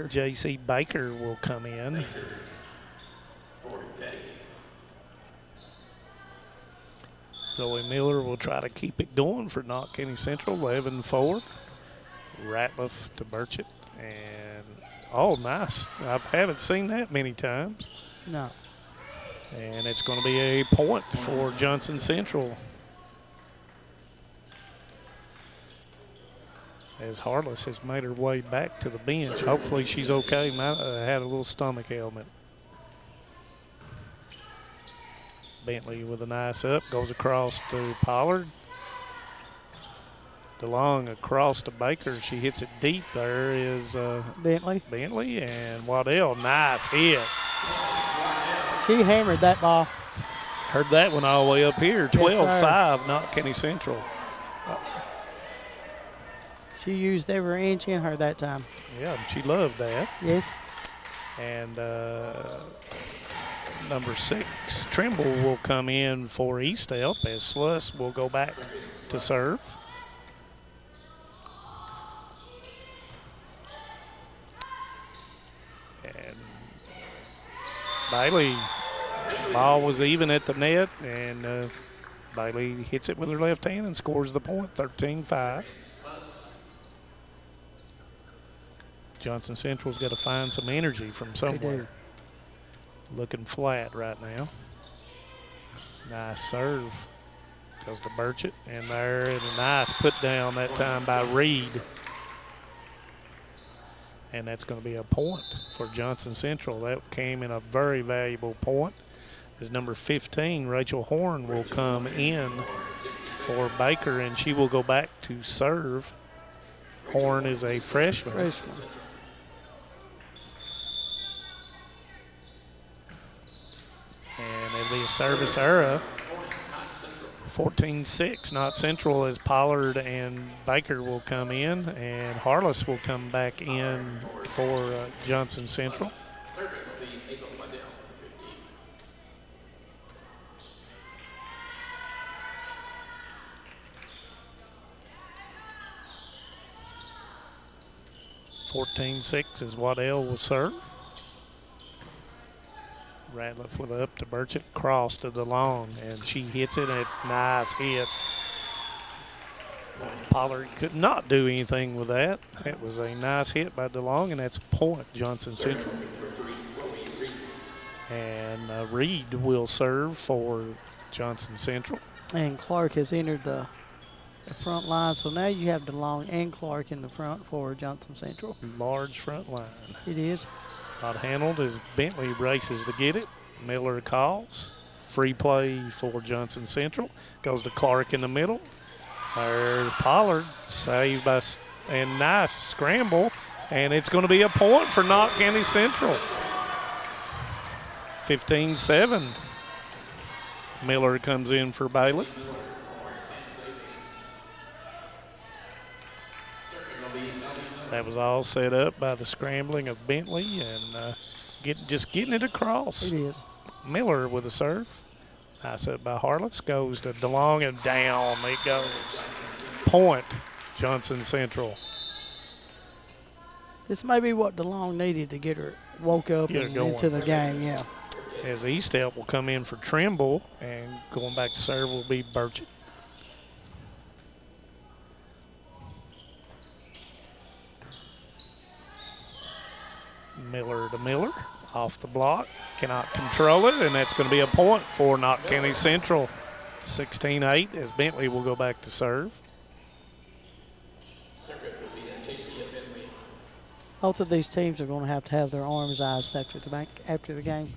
J.C. Baker will come in. Zoe Miller will try to keep it going for Knott County Central, 11-4. Ratliff to Burchett, and nice. I haven't seen that many times. No. And it's going to be a point for Johnson Central. As Harless has made her way back to the bench. Hopefully she's okay. Had a little stomach ailment. Bentley with a nice up, goes across to Pollard. DeLong across to Baker. She hits it deep. There is Bentley and Waddell. Nice hit. She hammered that ball. Heard that one all the way up here. 12-5, Knott County Central. She used every inch in her that time. Yeah, she loved that. Yes. And number 6, Trimble will come in for East Elp as Sluss will go back to serve. And Bailey, ball was even at the net, and Bailey hits it with her left hand and scores the point, 13-5. Johnson Central's got to find some energy from somewhere. Looking flat right now. Nice serve. Goes to Burchett, and there is a nice put down that time by Reed. And that's going to be a point for Johnson Central. That came in a very valuable point. As number 15, Rachel Horn, will come in for Baker, and she will go back to serve. Horn is a freshman. And it'll be a service error. 14-6, Knott Central, as Pollard and Baker will come in, and Harless will come back in for Johnson Central. (14-6) is Waddell will serve. Ratliff with up to Burchett, cross to DeLong, and she hits it. A nice hit. Pollard could not do anything with that. It was a nice hit by DeLong, and that's a point, Johnson Central. And Reed will serve for Johnson Central. And Clark has entered the front line, so now you have DeLong and Clark in the front for Johnson Central. Large front line. It is. Not handled as Bentley races to get it. Miller calls. Free play for Johnson Central. Goes to Clark in the middle. There's Pollard. Saved by, and nice scramble. And it's going to be a point for Knott County Central. 15-7. Miller comes in for Bailey. That was all set up by the scrambling of Bentley and just getting it across. It is. Miller with a serve. Nice up by Harless. Goes to DeLong and down it goes. Point, Johnson Central. This may be what DeLong needed to get her woke up and into the game, yeah. As East Elp will come in for Trimble, and going back to serve will be Burchett. Miller to Miller, off the block, cannot control it, and that's going to be a point for Knott County Central. 16-8 as Bentley will go back to serve. Both of these teams are going to have their arms iced after the game.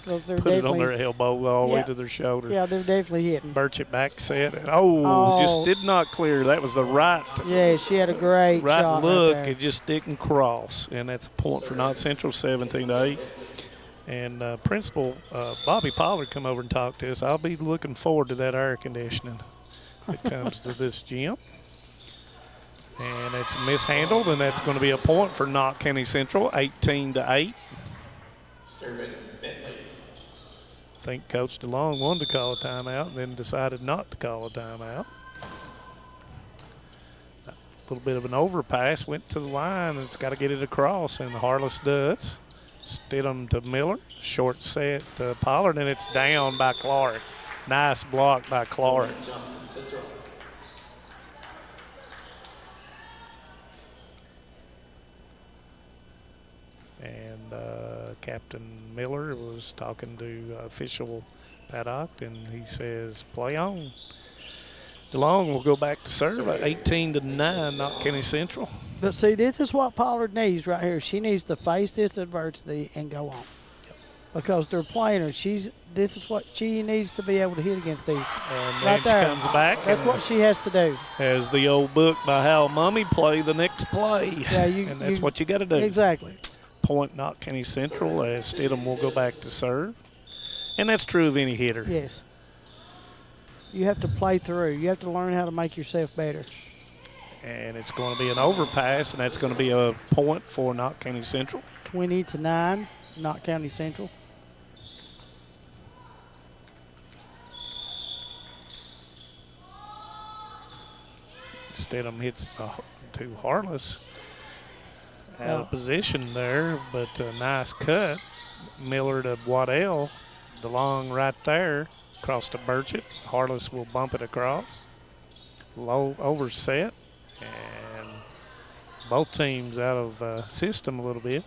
Put it on their elbow all the way to their shoulder. Yeah, they're definitely hitting. Burchett back set. And just did not clear. That was the right. Yeah, she had a great shot look. right there. It just didn't cross. And that's a point for Knott Central, 17-8. And Principal Bobby Pollard come over and talk to us. I'll be looking forward to that air conditioning that comes to this gym. And it's mishandled, and that's going to be a point for Knott County Central, 18-8. think Coach DeLong wanted to call a timeout and then decided not to call a timeout. A little bit of an overpass, went to the line, and it's got to get it across, and Harless does. Stidham to Miller, short set to Pollard, and it's down by Clark. Nice block by Clark. And Captain Miller was talking to official Paddock, and he says, play on. DeLong will go back to serve at 18-9, Knott County Central. But see, this is what Pollard needs right here. She needs to face this adversity and go on. Because they're playing her. This is what she needs to be able to hit against these. And right then there. she comes back. That's what she has to do. As the old book by Hal Mummy, play the next play. Yeah, and that's what you got to do. Exactly. Point Knott County Central as Stidham will go back to serve. And that's true of any hitter. Yes. You have to play through. You have to learn how to make yourself better. And it's going to be an overpass, and that's going to be a point for Knott County Central. 20-9, Knott County Central. Stidham hits to Harless. Out of position there, but a nice cut. Miller to Waddell. DeLong right there. Across to Burchett. Harless will bump it across. Low overset. And both teams out of system a little bit.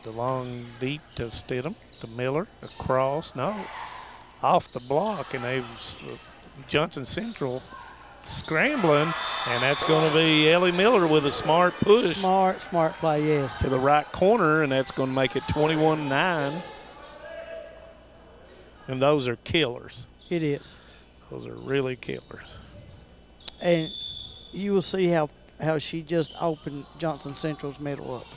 DeLong deep to Stidham. To Miller. Across. No. Off the block. And they've Johnson Central scrambling, and that's going to be Ellie Miller with a smart push. Smart play, yes. To the right corner, and that's going to make it 21-9. And those are killers. It is. Those are really killers. And you will see how she just opened Johnson Central's middle up.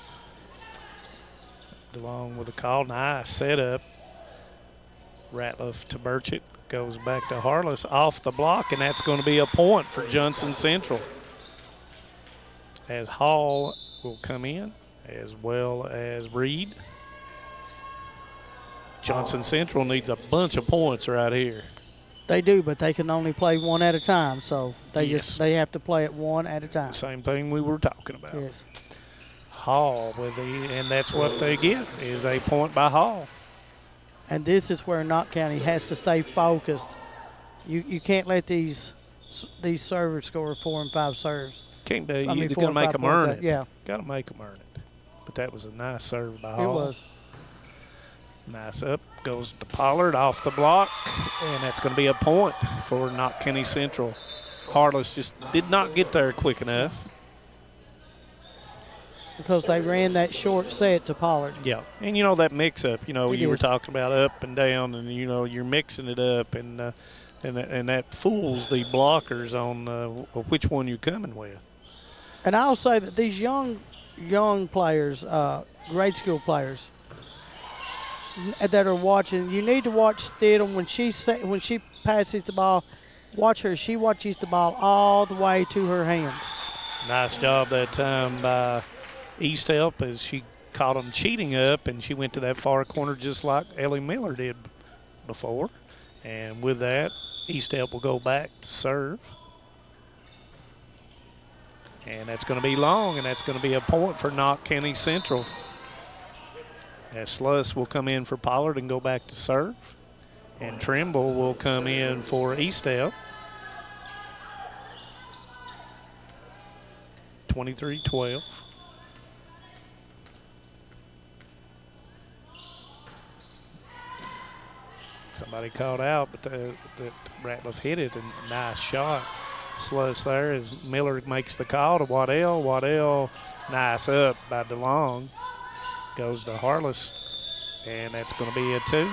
DeLong with a call. Nice setup. Ratliff to Burchett. Goes back to Harless off the block, and that's going to be a point for Johnson Central. As Hall will come in, as well as Reed. Johnson Central needs a bunch of points right here. They do, but they can only play one at a time, so they have to play it one at a time. Same thing we were talking about. Yes. Hall and that's what they get is a point by Hall. And this is where Knott County has to stay focused. You can't let these servers score 4 and 5 serves. Can't do. You're going to make them earn it. Yeah. Got to make them earn it. But that was a nice serve by Hall. It was. Nice up. Goes to Pollard off the block. And that's going to be a point for Knott County Central. Harless just did not get there quick enough. Because they ran that short set to Pollard. Yeah, and that mix-up, you were talking about up and down, and, you're mixing it up, and that fools the blockers on which one you're coming with. And I'll say that these young players, grade school players that are watching, you need to watch Stidham when she passes the ball. Watch her. She watches the ball all the way to her hands. Nice job that time by East Help as she caught them cheating up, and she went to that far corner just like Ellie Miller did before. And with that, East Help will go back to serve. And that's going to be long, and that's going to be a point for Knott County Central. As Sluss will come in for Pollard and go back to serve. And Trimble will come in for East Help. 23-12. Somebody called out, but the Ratliff hit it, and nice shot. Sluss there as Miller makes the call to Waddell. Waddell, nice up by DeLong. Goes to Harless, and that's going to be a 2.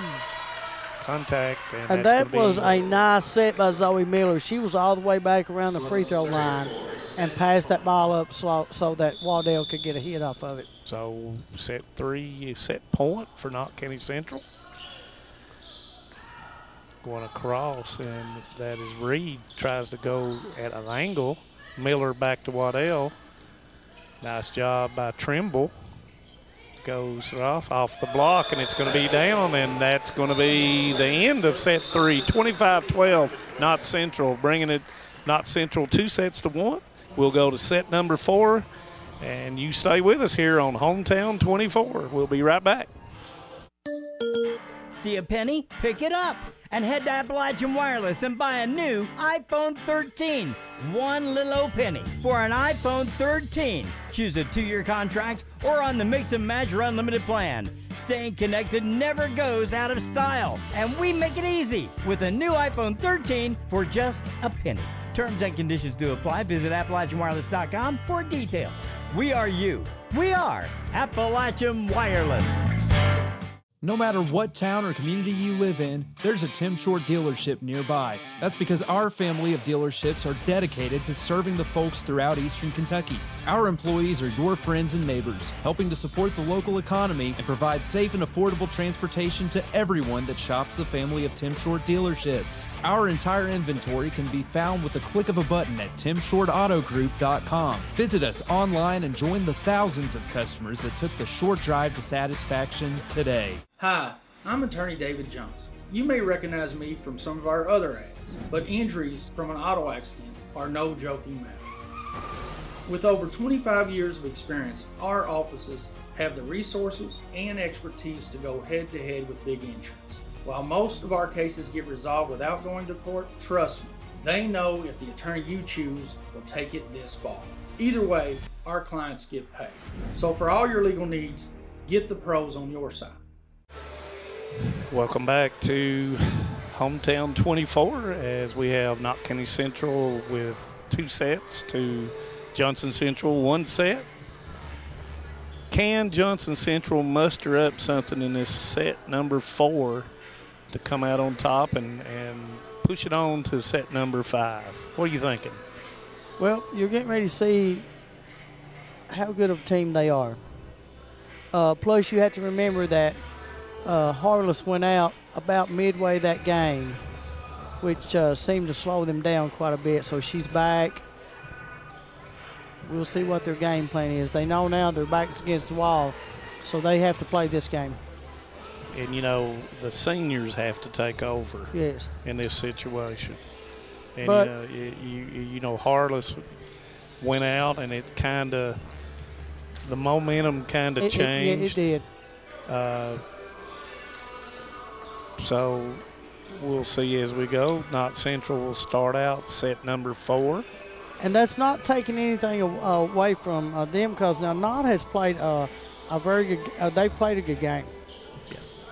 Contact. And that was a nice set by Zoe Miller. She was all the way back around the free throw line and passed that ball up so that Waddell could get a hit off of it. So set point for Knott County Central. Going across, and that is Reed. Tries to go at an angle. Miller back to Waddell. Nice job by Trimble. goes off the block, and it's going to be down, and that's going to be the end of set 3. 25-12, Knott Central, bringing it Knott Central 2-1. We'll go to set number 4, and you stay with us here on Hometown 24. We'll be right back. See a penny? Pick it up and head to Appalachian Wireless and buy a new iPhone 13. One little old penny for an iPhone 13. Choose a 2-year contract or on the Mix and Match or Unlimited plan. Staying connected never goes out of style, and we make it easy with a new iPhone 13 for just a penny. Terms and conditions do apply. Visit AppalachianWireless.com for details. We are you. We are Appalachian Wireless. No matter what town or community you live in, there's a Tim Short dealership nearby. That's because our family of dealerships are dedicated to serving the folks throughout Eastern Kentucky. Our employees are your friends and neighbors, helping to support the local economy and provide safe and affordable transportation to everyone that shops the family of Tim Short dealerships. Our entire inventory can be found with the click of a button at timshortautogroup.com. Visit us online and join the thousands of customers that took the short drive to satisfaction today. Hi, I'm attorney David Johnson. You may recognize me from some of our other ads, but injuries from an auto accident are no joking matter. With over 25 years of experience, our offices have the resources and expertise to go head-to-head with big insurance. While most of our cases get resolved without going to court, trust me, they know if the attorney you choose will take it this far. Either way, our clients get paid. So for all your legal needs, get the pros on your side. Welcome back to Hometown 24 as we have Knott County Central with 2 sets to Johnson Central 1 set. Can Johnson Central muster up something in this set number 4 to come out on top and push it on to set number 5? What are you thinking? Well, you're getting ready to see how good of a team they are. Plus, you have to remember that Harless went out about midway that game, which seemed to slow them down quite a bit. So she's back. We'll see what their game plan is. They know now their back's against the wall, so they have to play this game. And, you know, the seniors have to take over in this situation. And, but, you know, Harless went out, and it kind of – the momentum kind of changed. It did. So we'll see as we go. Knott Central will start out set number 4. And that's not taking anything away from them, because now Knott has played a very good. They've played a good game,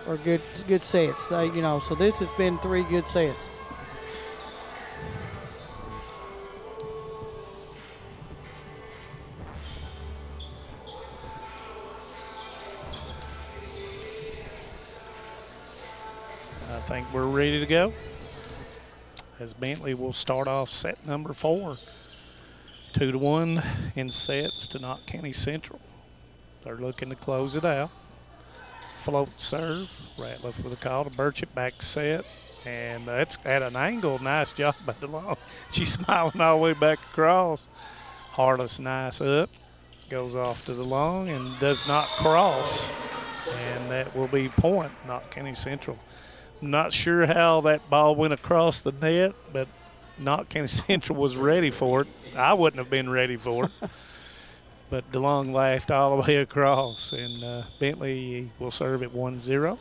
or good sets. They, you know, so this has been 3 good sets. I think we're ready to go. As Bentley will start off set number 4. 2-1 in sets to Knott County Central. They're looking to close it out. Float serve. Ratliff with a call to Burchett, back set. And that's at an angle. Nice job by DeLong. She's smiling all the way back across. Harless nice up. Goes off to DeLong and does not cross. And that will be point, Knott County Central. Not sure how that ball went across the net, but Knott County Central was ready for it. I wouldn't have been ready for it. But DeLong laughed all the way across, and Bentley will serve at 1-0.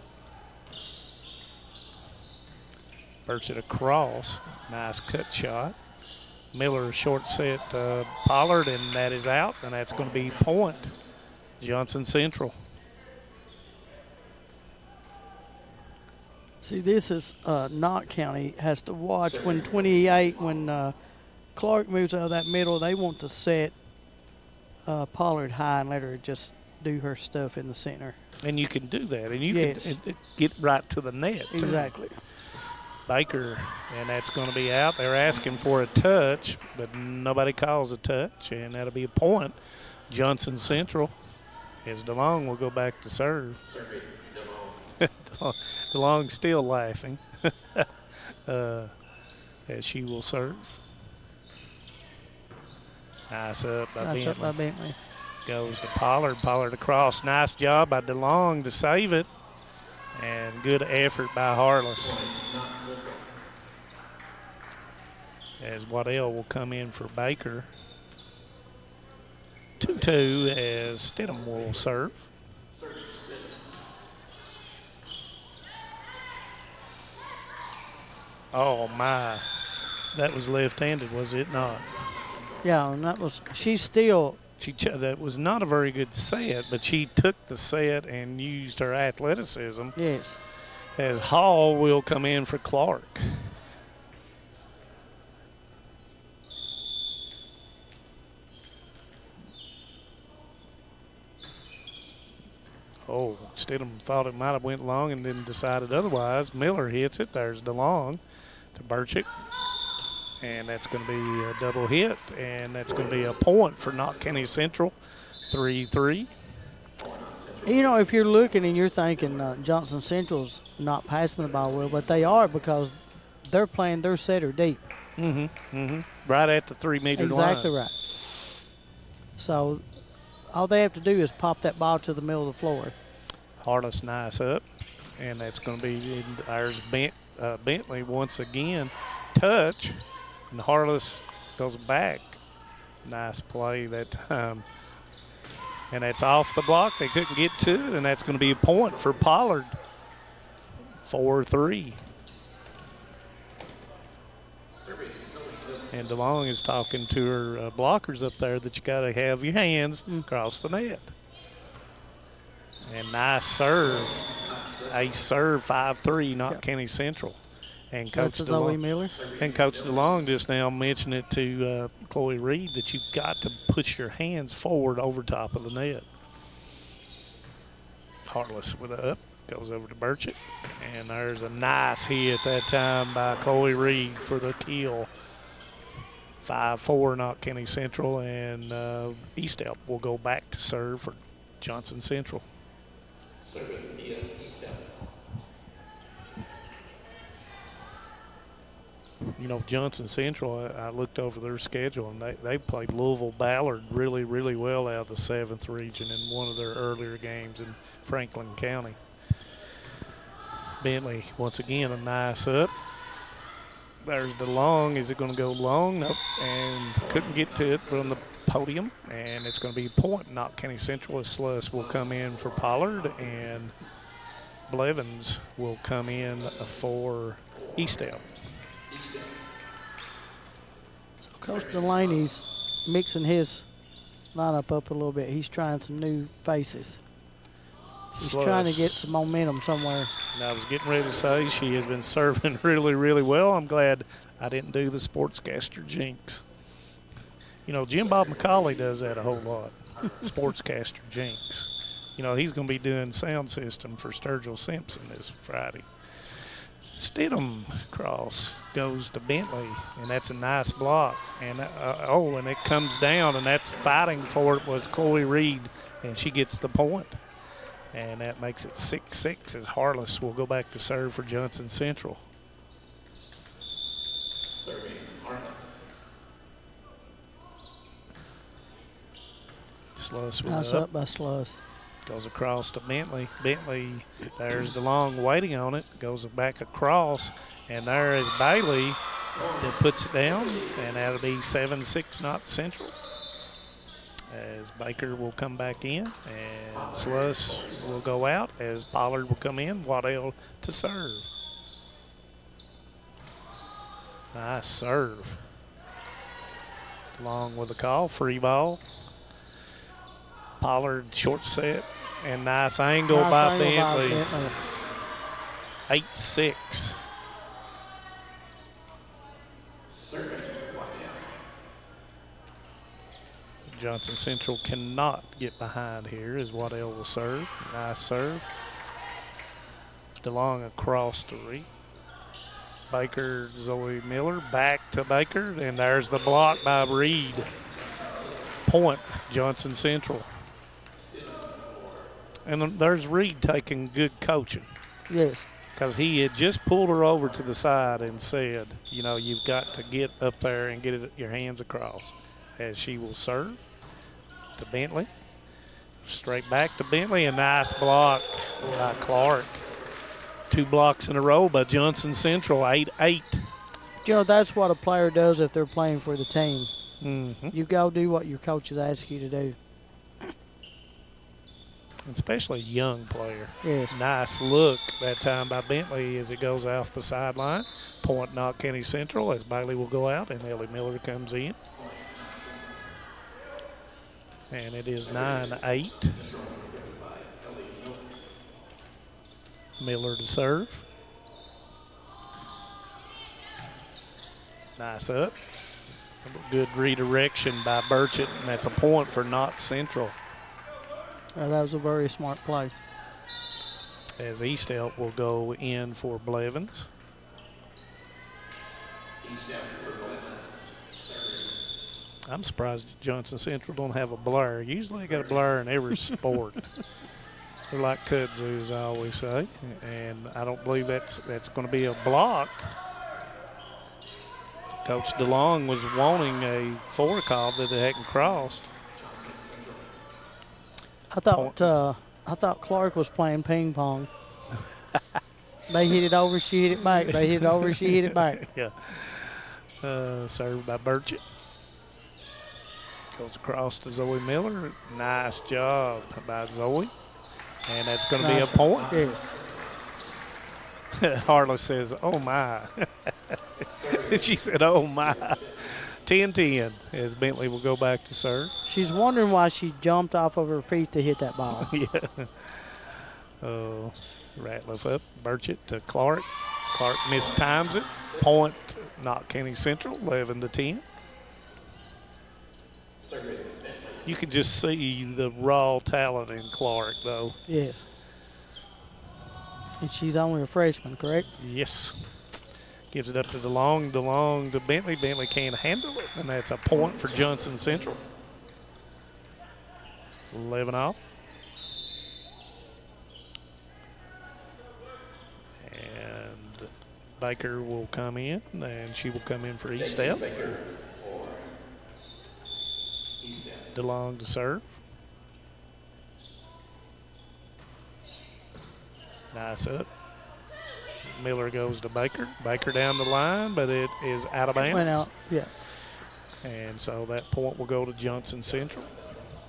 Burchett across. Nice cut shot. Miller short set Pollard, and that is out, and that's going to be point. Johnson Central. See, this is Knott County has to watch when 28, when Clark moves out of that middle, they want to set Pollard high and let her just do her stuff in the center. And you can do that, and you can get right to the net. Exactly. Baker, and that's going to be out. They're asking for a touch, but nobody calls a touch, and that'll be a point. Johnson Central, as DeLong will go back to serve. DeLong's still laughing as she will serve. Nice up by Bentley. Goes to Pollard. Pollard across. Nice job by DeLong to save it. And good effort by Harless. As Waddell will come in for Baker. 2-2 as Stidham will serve. Oh, my. That was left-handed, was it not? Yeah, and that was, she's still. That was not a very good set, but she took the set and used her athleticism. Yes. As Hall will come in for Clark. Oh, Stidham thought it might have went long and then decided otherwise. Miller hits it. There's DeLong to Burchick. And that's going to be a double hit, and that's going to be a point for Knott County Central, 3-3. You know, if you're looking and you're thinking Johnson Central's not passing the ball well, but they are because they're playing their setter deep. Right at the 3-meter line. Exactly right. So all they have to do is pop that ball to the middle of the floor. Harless nice up, and that's going to be there's Bentley once again. Touch. And Harless goes back. Nice play that time. And that's off the block. They couldn't get to it, and that's going to be a point for Pollard. 4-3. And DeLong is talking to her blockers up there that you got to have your hands across the net. And nice serve. Ace serve, 5-3, Knott County Central. And Coach DeLong just now mentioned it to Chloe Reed that you've got to push your hands forward over top of the net. Harless with a up, goes over to Burchett. And there's a nice hit that time by Chloe Reed for the kill. 5-4 Knott County Central, and Eastelp will go back to serve for Johnson Central. Serving via Eastelp. You know, Johnson Central, I looked over their schedule, and they played Louisville Ballard really, really well out of the 7th region in one of their earlier games in Franklin County. Bentley, once again, a nice up. There's DeLong. Is it going to go long? Nope. And couldn't get to it from the podium, and it's going to be a point. Knott County Central as Sluss will come in for Pollard, and Blevins will come in for Eastelp. Coach Delaney's mixing his lineup up a little bit. He's trying some new faces. He's trying to get some momentum somewhere. And I was getting ready to say she has been serving really, really well. I'm glad I didn't do the sportscaster jinx. You know, Jim Bob McCauley does that a whole lot, sportscaster jinx. You know, he's going to be doing sound system for Sturgill Simpson this Friday. Stidham cross goes to Bentley, and that's a nice block. And and it comes down, and that's fighting for it was Chloe Reed, and she gets the point. And that makes it 6-6 as Harless will go back to serve for Johnson Central. Serving Harless. Sluss with nice up by Sluss. Goes across to Bentley. Bentley, there's DeLong waiting on it. Goes back across, and there is Bailey that puts it down, and that'll be 7-6 Knott Central. As Baker will come back in, and Sluss will go out as Pollard will come in. Waddell to serve. Nice serve. Long with the call, free ball. Pollard short set, and nice angle by Bentley. 8-6. Johnson Central cannot get behind here as Waddell will serve. Nice serve. DeLong across to Reed. Baker, Zoe Miller back to Baker, and there's the block by Reed. Point, Johnson Central. And there's Reed taking good coaching. Yes. Because he had just pulled her over to the side and said, you know, you've got to get up there and get your hands across. As she will serve to Bentley. Straight back to Bentley. A nice block by Clark. 2 blocks in a row by Johnson Central, 8-8. You know, that's what a player does if they're playing for the team. Mm-hmm. You go do what your coaches ask you to do. Especially a young player. Yes. Nice look that time by Bentley as it goes off the sideline. Point Knott County Central as Bailey will go out and Ellie Miller comes in. And it is 9-8. Miller to serve. Nice up. Good redirection by Burchett, and that's a point for Knott Central. That was a very smart play. As Eastelp will go in for Blevins. I'm surprised Johnson Central don't have a blur. Usually they got a blur in every sport. They're like kudzu, as I always say. And I don't believe that's going to be a block. Coach DeLong was wanting a forward call that they hadn't crossed. I thought Clark was playing ping pong. They hit it over, she hit it back. They hit it over, she hit it back. Yeah. Served by Burchett. Goes across to Zoe Miller. Nice job by Zoe. And that's going to be a point. Yes. Harley says, oh, my. She said, oh, my. 10-10 as Bentley will go back to serve. She's wondering why she jumped off of her feet to hit that ball. Yeah. Ratliff up. Burchett to Clark. Clark mistimes it. Point, Knott County Central, 11-10. You can just see the raw talent in Clark, though. Yes. And she's only a freshman, correct? Yes. Gives it up to DeLong. DeLong to Bentley. Bentley can't handle it, and that's a point for Johnson Central. 11 off. And Baker will come in, and she will come in for Eastelp. DeLong to serve. Nice up. Miller goes to Baker. Baker down the line, but it is out of bounds. Went out, yeah. And so that point will go to Johnson Central.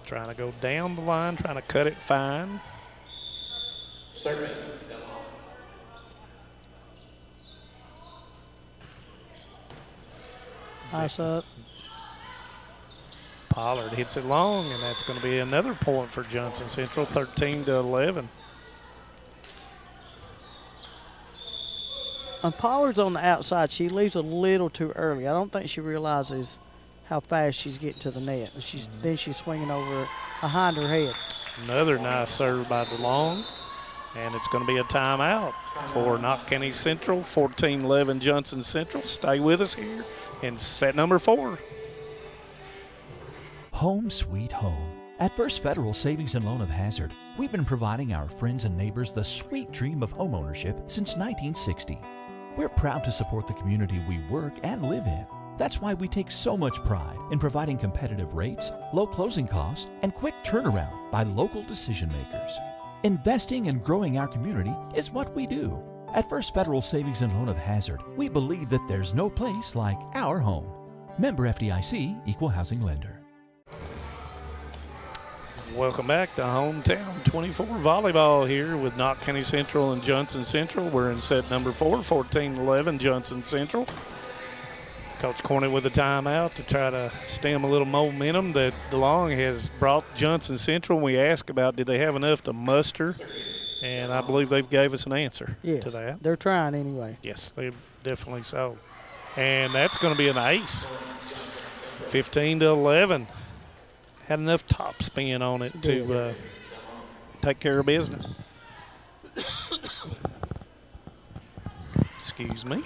Trying to go down the line, trying to cut it fine. Nice up. Pollard hits it long, and that's going to be another point for Johnson Central, 13-11. And Pollard's on the outside. She leaves a little too early. I don't think she realizes how fast she's getting to the net. Then she's swinging over behind her head. Another nice serve by DeLong, and it's going to be a timeout for Knott County Central, 14-11 Johnson Central. Stay with us here in set number 4. Home sweet home. At First Federal Savings and Loan of Hazard, we've been providing our friends and neighbors the sweet dream of homeownership since 1960. We're proud to support the community we work and live in. That's why we take so much pride in providing competitive rates, low closing costs, and quick turnaround by local decision makers. Investing and growing our community is what we do. At First Federal Savings and Loan of Hazard, we believe that there's no place like our home. Member FDIC, Equal Housing Lender. Welcome back to Hometown 24 Volleyball here with Knott County Central and Johnson Central. We're in set number 4, 14-11 Johnson Central. Coach Corney with a timeout to try to stem a little momentum that DeLong has brought Johnson Central. We asked about did they have enough to muster, and I believe they've gave us an answer to that. They're trying anyway. Yes, they definitely so. And that's going to be an ace. 15-11. Had enough top spin on it to take care of business. Excuse me.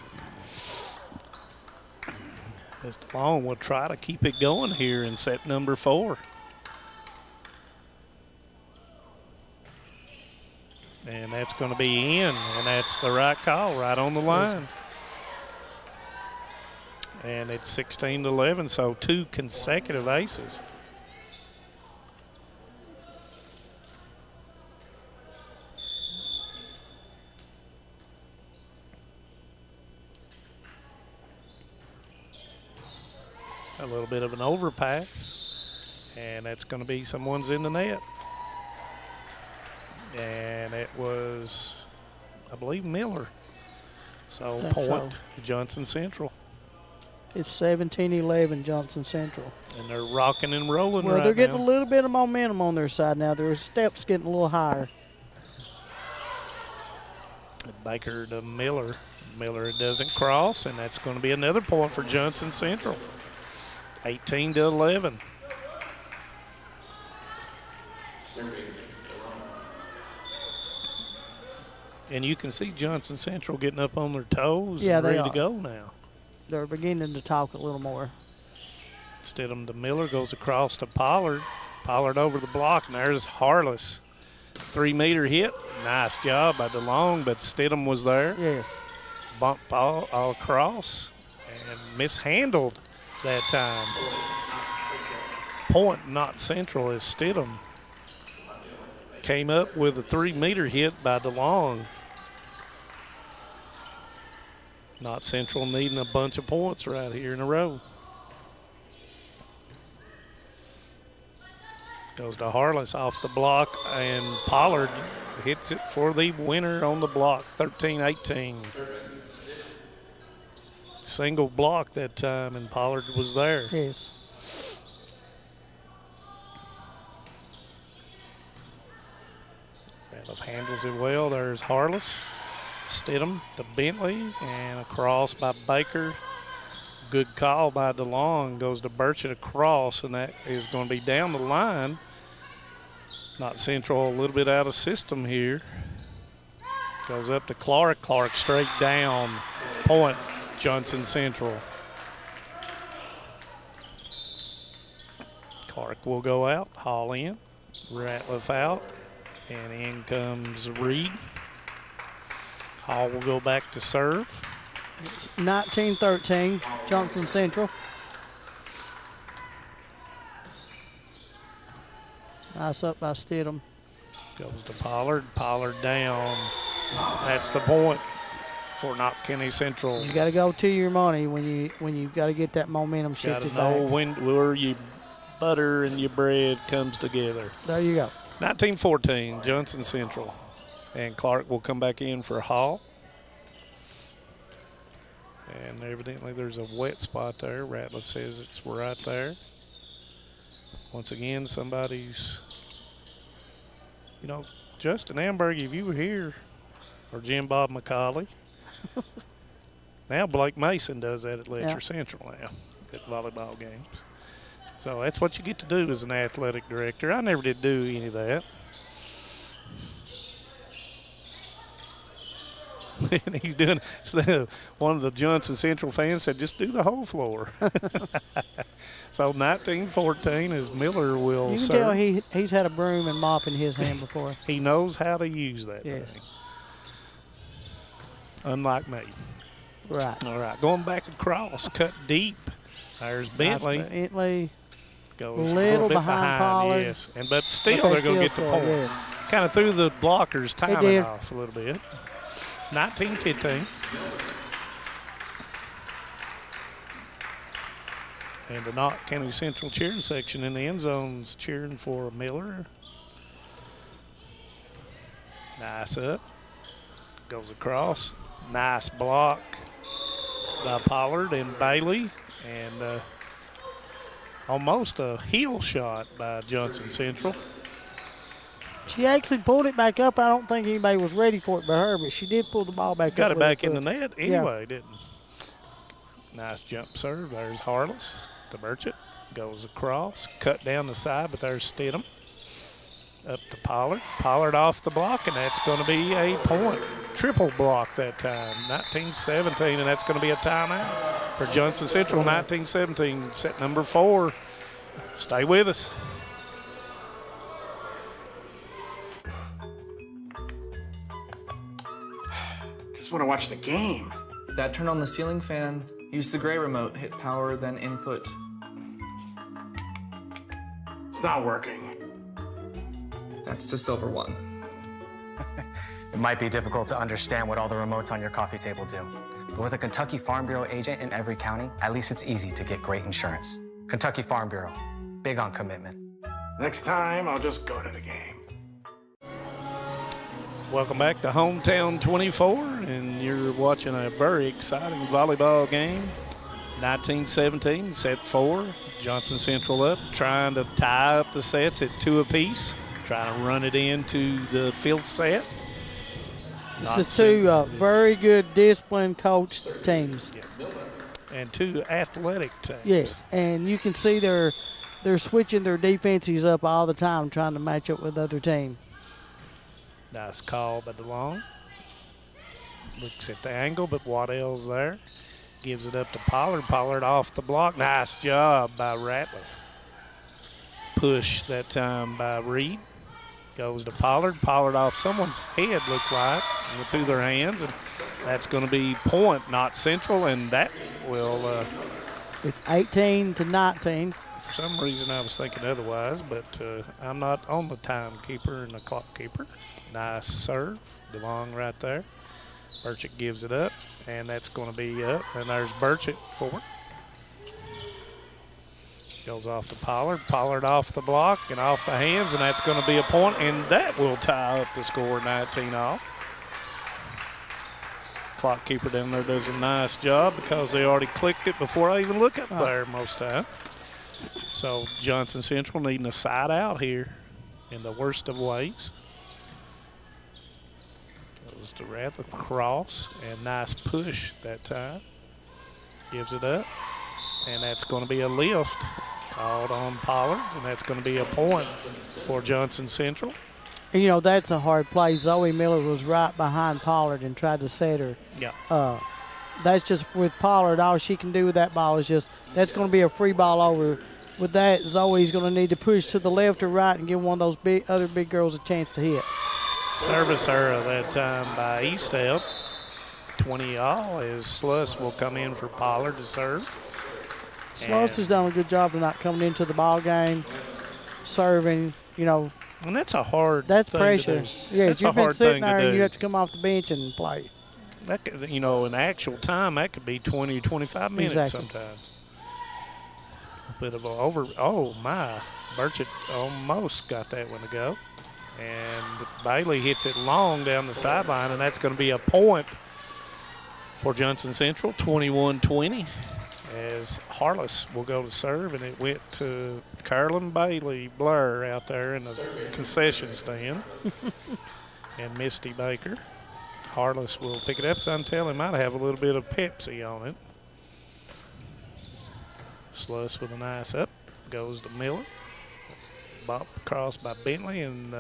As DeLong will try to keep it going here in set number 4. And that's going to be in, and that's the right call right on the line. And it's 16-11, so 2 consecutive aces. A little bit of an overpass, and that's going to be someone's in the net. And it was, I believe, Miller. So point to Johnson Central. It's 17-11 Johnson Central. And they're rocking and rolling well, right they're getting now. a little bit of momentum on their side now. Their steps getting a little higher. Baker to Miller. Miller doesn't cross, and that's going to be another point for Johnson Central. 18-11. And you can see Johnson Central getting up on their toes and ready to go now. They're beginning to talk a little more. Stidham to Miller, goes across to Pollard. Pollard over the block, and there's Harless. 3-meter hit. Nice job by DeLong, but Stidham was there. Yes. Bump ball all across and mishandled that time. Point Knott Central as Stidham came up with a 3-meter hit by DeLong. Knott Central needing a bunch of points right here in a row. Goes to Harless off the block, and Pollard hits it for the winner on the block, 13-18. Single block that time, and Pollard was there. Yes. Randolph handles it well. There's Harless. Stidham to Bentley, and a cross by Baker. Good call by DeLong. Goes to Burchett across, and that is going to be down the line. Knott Central a little bit out of system here. Goes up to Clark. Clark straight down. Point Johnson Central. Clark will go out. Hall in. Ratliff out. And in comes Reed. Hall will go back to serve. It's 19-13, Johnson Central. Nice up by Stidham. Goes to Pollard. Pollard down. That's the point for Knott County Central. You got to go to your money when you got to get that momentum shifted Got to know back. where your butter and your bread comes together. There you go. 19-14, Johnson Central. And Clark will come back in for Hall. And evidently there's a wet spot there. Ratliff says it's right there. Once again, somebody's, Justin Amberg, if you were here, or Jim Bob McCauley. Now Blake Mason does that at Letcher Central now at volleyball games. So that's what you get to do as an athletic director. I never did do any of that. And he's doing, so one of the Johnson Central fans said, just do the whole floor. So 19-14 as Miller will You can serve. tell he's had a broom and mop in his hand before. He knows how to use that thing. Unlike me. Right. All right, going back across, cut deep. There's Bentley. Nice Bentley. Goes a a little bit behind Pollard. Yes, but still they're going to get the point. Yes. Kind of threw the blockers timing did. off a little bit. 19-15. And the Knott County Central cheering section in the end zone's cheering for Miller. Nice up. Goes across. Nice block by Pollard and Bailey. And almost a heel shot by Johnson Central. She actually pulled it back up. I don't think anybody was ready for it but her, but she did pull the ball back Got up. it back in the foot. net anyway, didn't? Nice jump serve. There's Harless to Burchett. Goes across. Cut down the side, but there's Stidham. Up to Pollard. Pollard off the block, and that's going to be a point. Triple block that time. 19-17, and that's going to be a timeout for Johnson Central. 19-17, set number 4. Stay with us. Just want to watch the game. Dad turned on the ceiling fan, used the gray remote, hit power, then input. It's not working. That's the silver one. It might be difficult to understand what all the remotes on your coffee table do. But with a Kentucky Farm Bureau agent in every county, at least it's easy to get great insurance. Kentucky Farm Bureau, big on commitment. Next time, I'll just go to the game. Welcome back to Hometown 24, and you're watching a very exciting volleyball game. 19-17, set 4. Johnson Central up, trying to tie up the sets at 2 apiece, trying to run it into the 5th set. This is 2 very good, disciplined, coached teams. Yeah. And 2 athletic teams. Yes, and you can see they're switching their defenses up all the time, trying to match up with the other team. Nice call by DeLong. Looks at the angle, but Waddell's there. Gives it up to Pollard. Pollard off the block. Nice job by Ratliff. Push that time by Reed. Goes to Pollard. Pollard off someone's head, looked like, through their hands. And that's going to be point, Knott Central, and that will. It's 18-19. For some reason, I was thinking otherwise, but I'm not on the timekeeper and the clock keeper. Nice serve. DeLong right there. Burchett gives it up, and that's going to be up. And there's Burchett for it. Goes off to Pollard. Pollard off the block and off the hands, and that's going to be a point, and that will tie up the score, 19-all. Clock keeper down there does a nice job because they already clicked it before I even look up there most time. So Johnson Central needing a side out here in the worst of ways. Goes to Ratliff cross, and nice push that time. Gives it up, and that's going to be a lift called on Pollard, and that's going to be a point for Johnson Central. And, you know, that's a hard play. Zoe Miller was right behind Pollard and tried to set her. Yeah. That's just with Pollard, all she can do with that ball is just, that's going to be a free ball over. With that, Zoe's going to need to push to the left or right and give one of those other big girls a chance to hit. Service error that time by Eastell. 20-all as Sluss will come in for Pollard to serve. Sluss has done a good job of not coming into the ball game, serving, you know. And that's a hard That's thing pressure. To do. Yeah, that's you've been sitting there and you have to come off the bench and play. That could, you know, in actual time, that could be 20 or 25 minutes sometimes. A bit of a over. Oh, my. Burchett almost got that one to go. And Bailey hits it long down the sideline, and that's going to be a point for Johnson Central, 21-20, as Harless will go to serve, and it went to Carolyn Bailey Blur out there in the concession stand, and Misty Baker. Harless will pick it up. So I can tell he might have a little bit of Pepsi on it. Sluss with a nice up. Goes to Miller. Bop across by Bentley, and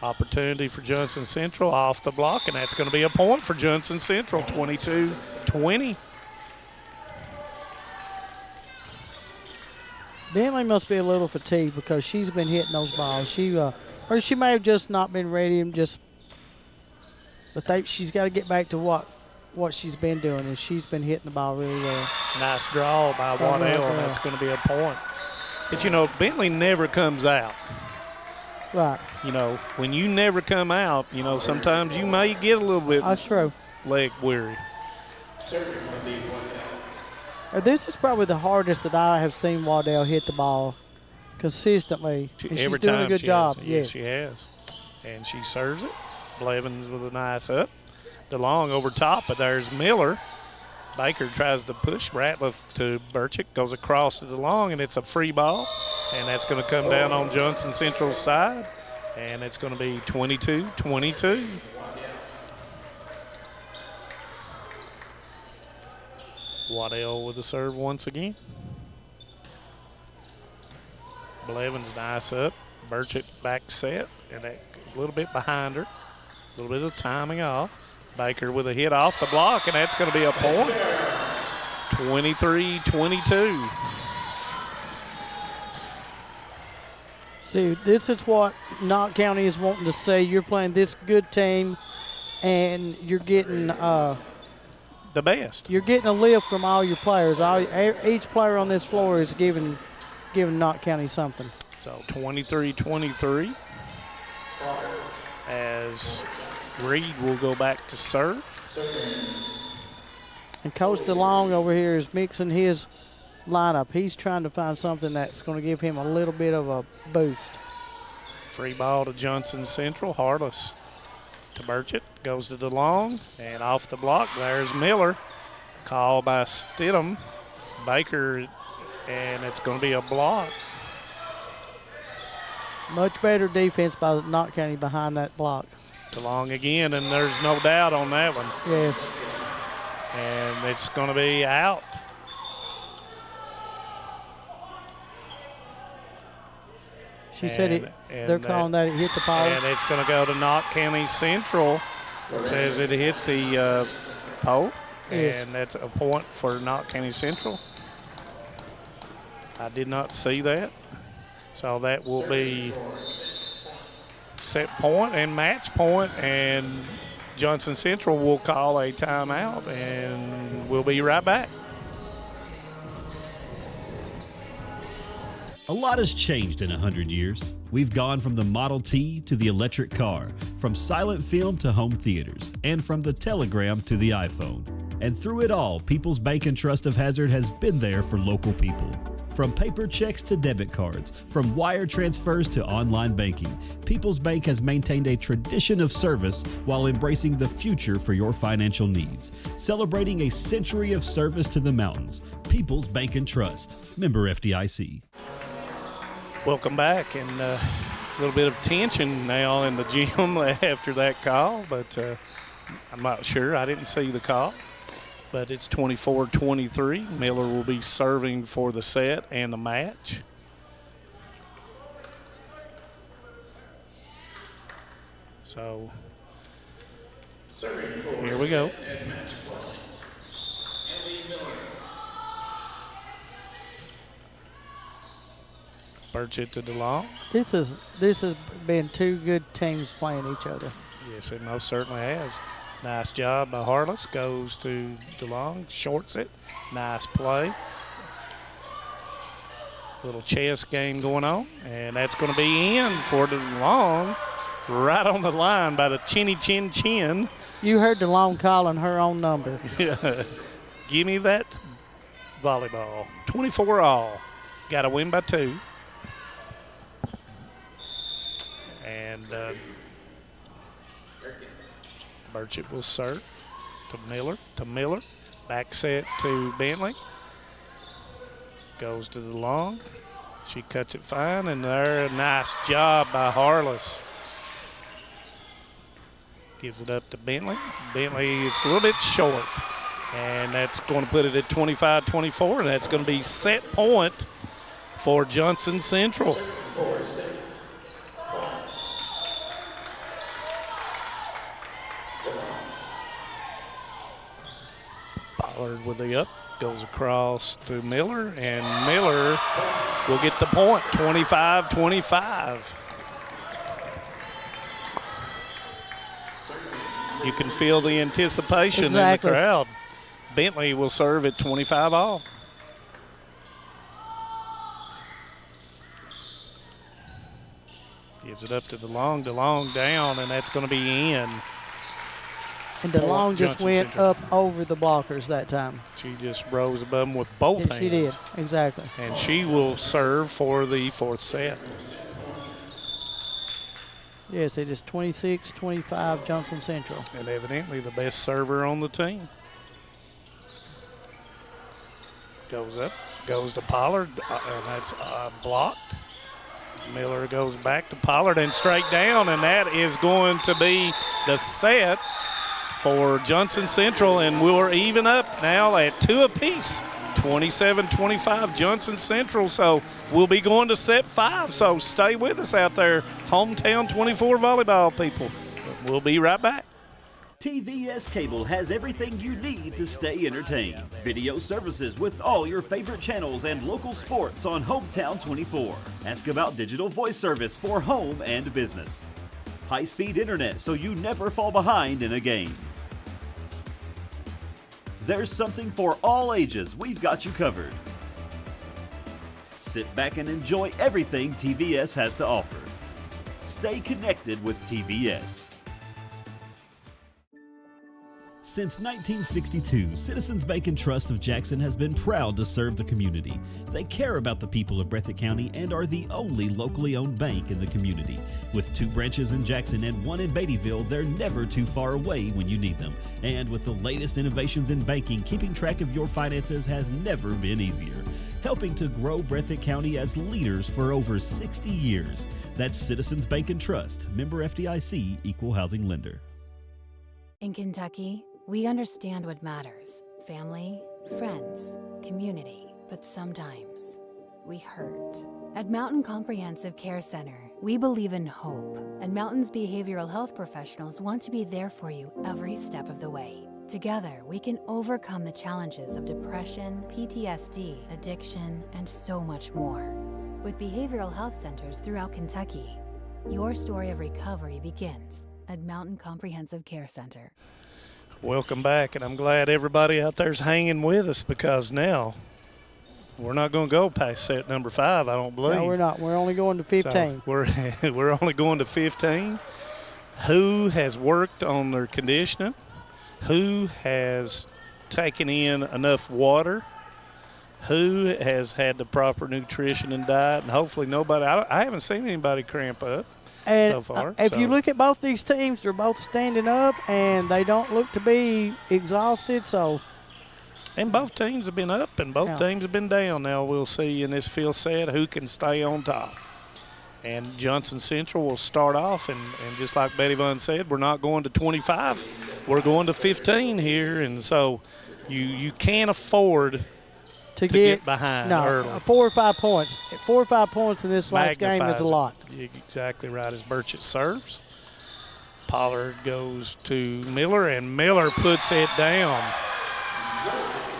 opportunity for Johnson Central off the block, and that's going to be a point for Johnson Central, 22-20. Bentley must be a little fatigued because she's been hitting those balls. Or she may have just not been ready and just. But she's got to get back to what she's been doing, and she's been hitting the ball really well. Nice draw by Waddell, and that's going to be a point. But, you know, Bentley never comes out. Right. You know, when you never come out, you know, sometimes you may get a little bit That's true. leg weary. This is probably the hardest that I have seen Waddell hit the ball consistently. And she's doing a good job. Yes, she has. And she serves it. Blevins with a nice up. DeLong over top, but there's Miller. Baker tries to push Ratliff to Burchett, goes across to DeLong, and it's a free ball. And that's going to come down on Johnson Central's side. And it's going to be 22-22. Waddell with the serve once again. Blevins nice up. Burchett back set, and that a little bit behind her. A little bit of timing off. Baker with a hit off the block, and that's going to be a point. 23-22. See, this is what Knott County is wanting to say. You're playing this good team, and you're getting the best. You're getting a lift from all your players. Each player on this floor is giving Knott County something. So 23-23 as Reed will go back to serve. And Coach DeLong over here is mixing his lineup. He's trying to find something that's going to give him a little bit of a boost. Free ball to Johnson Central. Harless to Burchett. Goes to DeLong. And off the block, there's Miller. Call by Stidham. Baker, and it's going to be a block. Much better defense by Knott County behind that block. DeLong again, and there's no doubt on that one. Yes. And it's going to be out. She said they're calling that it hit the pole. And it's going to go to Knott County Central. It says it hit the pole. Yes. And that's a point for Knott County Central. I did not see that. So that will be set point and match point, and Johnson Central will call a timeout, and we'll be right back. A lot has changed in 100 years. We've gone from the Model T to the electric car, from silent film to home theaters, and from the telegram to the iPhone. And through it all, People's Bank and Trust of Hazard has been there for local people. From paper checks to debit cards, from wire transfers to online banking, People's Bank has maintained a tradition of service while embracing the future for your financial needs. Celebrating a century of service to the mountains. People's Bank and Trust. Member FDIC. Welcome back, and a little bit of tension now in the gym after that call, but I'm not sure. I didn't see the call, but it's 24-23. Miller will be serving for the set and the match. So here we go. Burchett to DeLong. This has been two good teams playing each other. Yes, it most certainly has. Nice job by Harless. Goes to DeLong, shorts it. Nice play. Little chess game going on, and that's going to be in for DeLong. Right on the line by the chinny chin chin. You heard DeLong calling her own number. Yeah. Give me that volleyball. 24 all. Got to win by 2. And Burchett will serve to Miller. Back set to Bentley. Goes to DeLong. She cuts it fine, and there, nice job by Harless. Gives it up to Bentley. Bentley, it's a little bit short, and that's going to put it at 25-24, and that's going to be set point for Johnson Central. Pollard with the up, goes across to Miller, and Miller will get the point, 25-25. You can feel the anticipation in the crowd. Bentley will serve at 25 all. Gives it up to DeLong. DeLong down, and that's going to be in. And DeLong just went up over the blockers that time. She just rose above them with both hands. She did, exactly. And she will serve for the fourth set. Yes, it is 26-25 Johnson Central. And evidently the best server on the team. Goes up, goes to Pollard, and that's blocked. Miller goes back to Pollard and straight down, and that is going to be the set for Johnson Central, and we're even up now at 2 apiece. 27-25 Johnson Central, so we'll be going to set 5, so stay with us out there, Hometown 24 volleyball people. We'll be right back. TVS Cable has everything you need to stay entertained. Video services with all your favorite channels and local sports on Hometown 24. Ask about digital voice service for home and business. High-speed internet so you never fall behind in a game. There's something for all ages. We've got you covered. Sit back and enjoy everything TVS has to offer. Stay connected with TVS. Since 1962, Citizens Bank and Trust of Jackson has been proud to serve the community. They care about the people of Breathitt County and are the only locally owned bank in the community. With 2 branches in Jackson and 1 in Beattyville, they're never too far away when you need them. And with the latest innovations in banking, keeping track of your finances has never been easier. Helping to grow Breathitt County as leaders for over 60 years. That's Citizens Bank and Trust, member FDIC, equal housing lender. In Kentucky, we understand what matters: family, friends, community. But sometimes we hurt. At Mountain Comprehensive Care Center, we believe in hope, and Mountain's behavioral health professionals want to be there for you every step of the way. Together, we can overcome the challenges of depression, PTSD, addiction, and so much more. With behavioral health centers throughout Kentucky, your story of recovery begins at Mountain Comprehensive Care Center. Welcome back, and I'm glad everybody out there's hanging with us, because now we're not going to go past set number 5, I don't believe. No, we're not. We're only going to 15. So we're only going to 15. Who has worked on their conditioning? Who has taken in enough water? Who has had the proper nutrition and diet? And hopefully nobody, I haven't seen anybody cramp up. And so far. If you look at both these teams, they're both standing up, and they don't look to be exhausted. And both teams have been up, and both teams have been down. Now we'll see in this field set who can stay on top. And Johnson Central will start off, and just like Betty Vaughn said, we're not going to 25. We're going to 15 here, and so you can't afford to get behind early. 4 or 5 points. 4 or 5 points in this last game is a lot. You're exactly right. As Burchett serves, Pollard goes to Miller, and Miller puts it down.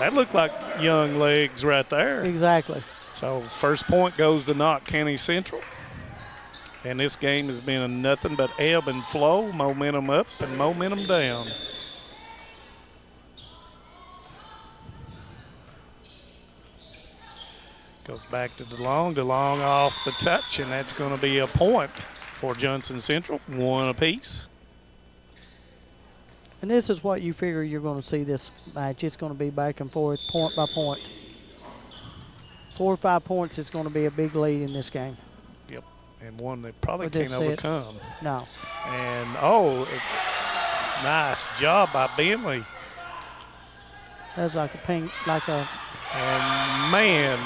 That looked like young legs right there. Exactly. So first point goes to Knott County Central. And this game has been nothing but ebb and flow, momentum up and momentum down. Goes back to DeLong. DeLong off the touch, and that's going to be a point for Johnson Central. 1 apiece. And this is what you figure you're going to see this match. It's going to be back and forth, point by point. 4 or 5 points is going to be a big lead in this game. Yep, and one they probably can't overcome. No. And, nice job by Bentley. That's like a ping, And, man,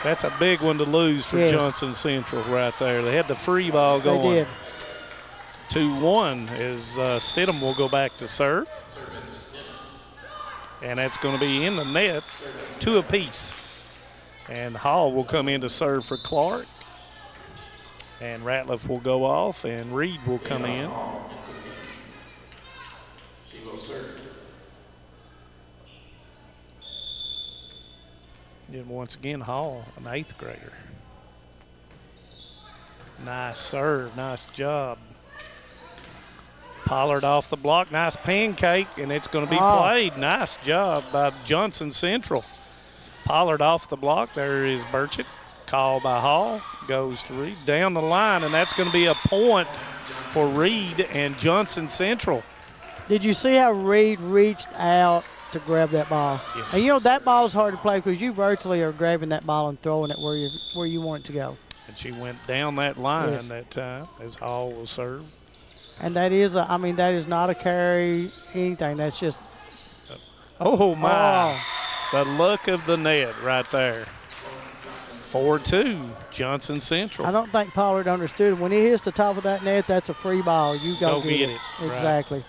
that's a big one to lose for Johnson Central right there. They had the free ball going. They did. 2-1 as Stidham will go back to serve. And that's going to be in the net, 2 apiece. And Hall will come in to serve for Clark. And Ratliff will go off, and Reed will come in. She will serve. And once again, Hall, an 8th grader. Nice serve, nice job. Pollard off the block, nice pancake, and it's going to be played. Nice job by Johnson Central. Pollard off the block, there is Burchett. Call by Hall, goes to Reed. Down the line, and that's going to be a point for Reed and Johnson Central. Did you see how Reed reached out to grab that ball? Yes. And that ball is hard to play because you virtually are grabbing that ball and throwing it where you want it to go. And she went down that line that time as Hall will serve. And that is that is not a carry, anything. That's just. Oh, my. The luck of the net right there. 4-2, Johnson Central. I don't think Pollard understood it. When he hits the top of that net, that's a free ball. You go get it. Exactly. Right.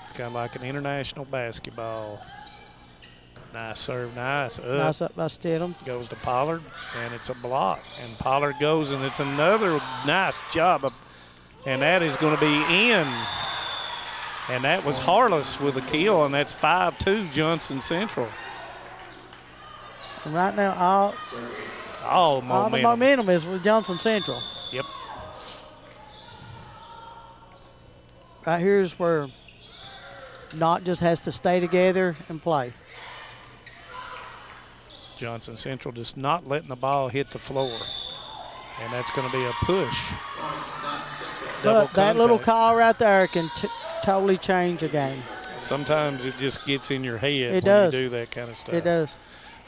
It's kind of like an international basketball. Nice serve, nice up. Nice up by Stidham. Goes to Pollard, and it's a block. And Pollard goes, and it's another nice job. And that is going to be in. And that was Harless with a kill, and that's 5-2 Johnson Central. And right now, all the momentum is with Johnson Central. Yep. Right here's where Knott just has to stay together and play. Johnson Central just not letting the ball hit the floor. And that's going to be a push. But that little call right there can totally change a game. Sometimes it just gets in your head It when does. you do that kind of stuff. It does.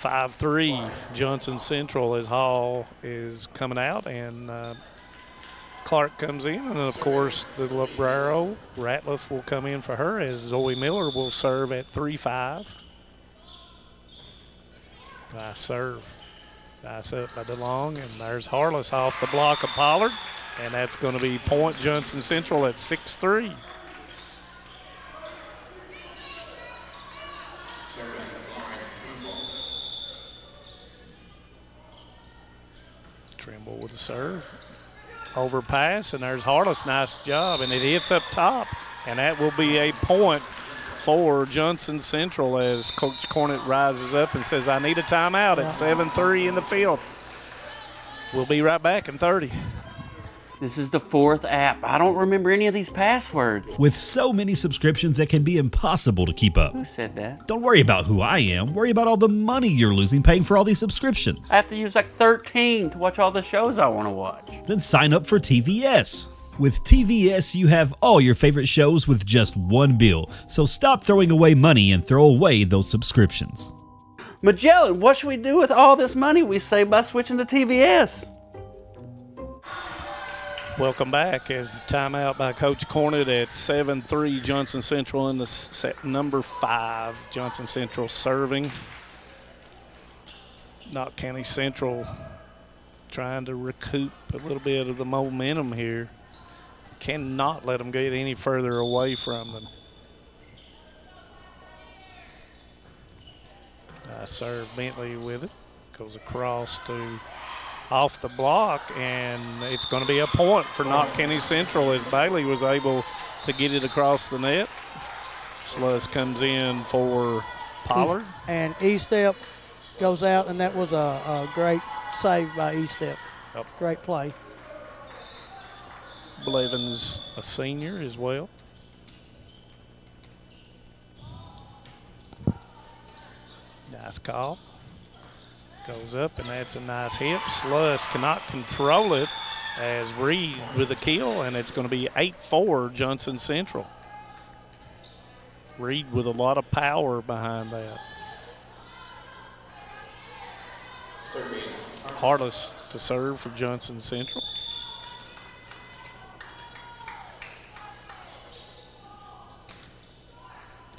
5-3 Johnson Central as Hall is coming out, and Clark comes in, and of course the Librero Ratliff will come in for her as Zoe Miller will serve at 3-5. Nice serve. Nice up by DeLong, and there's Harless off the block of Pollard, and that's going to be point Johnson Central at 6-3. Trimble with the serve. Overpass, and there's Harless. Nice job, and it hits up top, and that will be a point for Johnson Central as Coach Cornett rises up and says, I need a timeout at 7-3 in the field. We'll be right back in 30. This is the 4th app. I don't remember any of these passwords. With so many subscriptions, it can be impossible to keep up. Who said that? Don't worry about who I am. Worry about all the money you're losing paying for all these subscriptions. I have to use like 13 to watch all the shows I want to watch. Then sign up for TVS. With TVS, you have all your favorite shows with just one bill. So stop throwing away money and throw away those subscriptions. Magellan, what should we do with all this money we save by switching to TVS? Welcome back as timeout by Coach Cornett at 7-3 Johnson Central in the set number 5. Johnson Central serving. Knott County Central trying to recoup a little bit of the momentum here. Cannot let them get any further away from them. Serve Bentley with it. Goes across to off the block, and it's going to be a point for Knott County Central as Bailey was able to get it across the net. Sluss comes in for Pollard. And E-Step goes out, and that was a great save by E-Step. Yep. Great play. Blevins, a senior as well. Nice call. Goes up, and that's a nice hit. Sluss cannot control it as Reed with a kill, and it's going to be 8-4 Johnson Central. Reed with a lot of power behind that. Harless to serve for Johnson Central.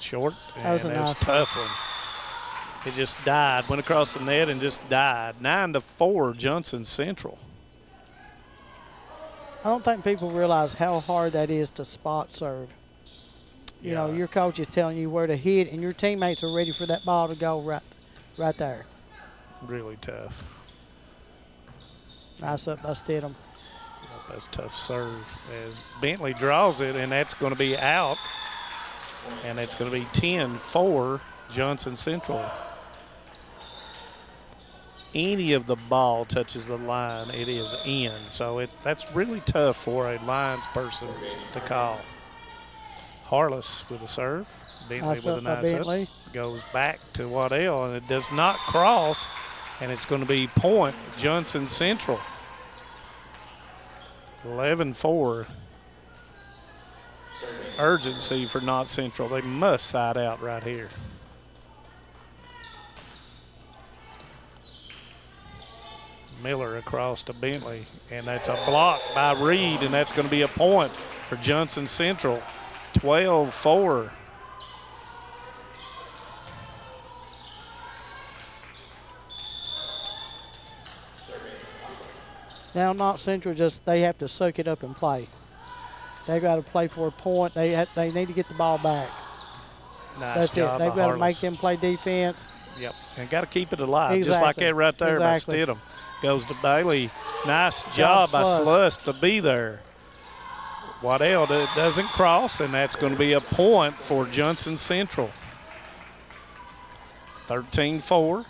Short, and that was a nice tough one. It just died, went across the net and just died. 9-4 Johnson Central. I don't think people realize how hard that is to spot serve. You know, your coach is telling you where to hit, and your teammates are ready for that ball to go right there. Really tough. Nice up by Stidham. That's a tough serve as Bentley draws it, and that's going to be out. And it's going to be 10-4 Johnson Central. Any of the ball touches the line, it is in. So that's really tough for a lines person to call. Harless with a serve. Bentley Nice with a up by nice Bentley. up. Goes back to Waddell, and it does not cross. And it's going to be point Johnson Central. 11-4. Urgency for Knott Central. They must side out right here. Miller across to Bentley, and that's a block by Reed, and that's going to be a point for Johnson Central. 12-4. Now, Knott Central they have to soak it up and play. They got to play for a point. They need to get the ball back. Nice That's job it. They've by got to Harless. make them play defense. Yep, and got to keep it alive, Exactly. just like that right there Exactly. by Stidham. Goes to Bailey. Nice job by Sluss to be there. Waddell doesn't cross, and that's going to be a point for Johnson Central. 13-4.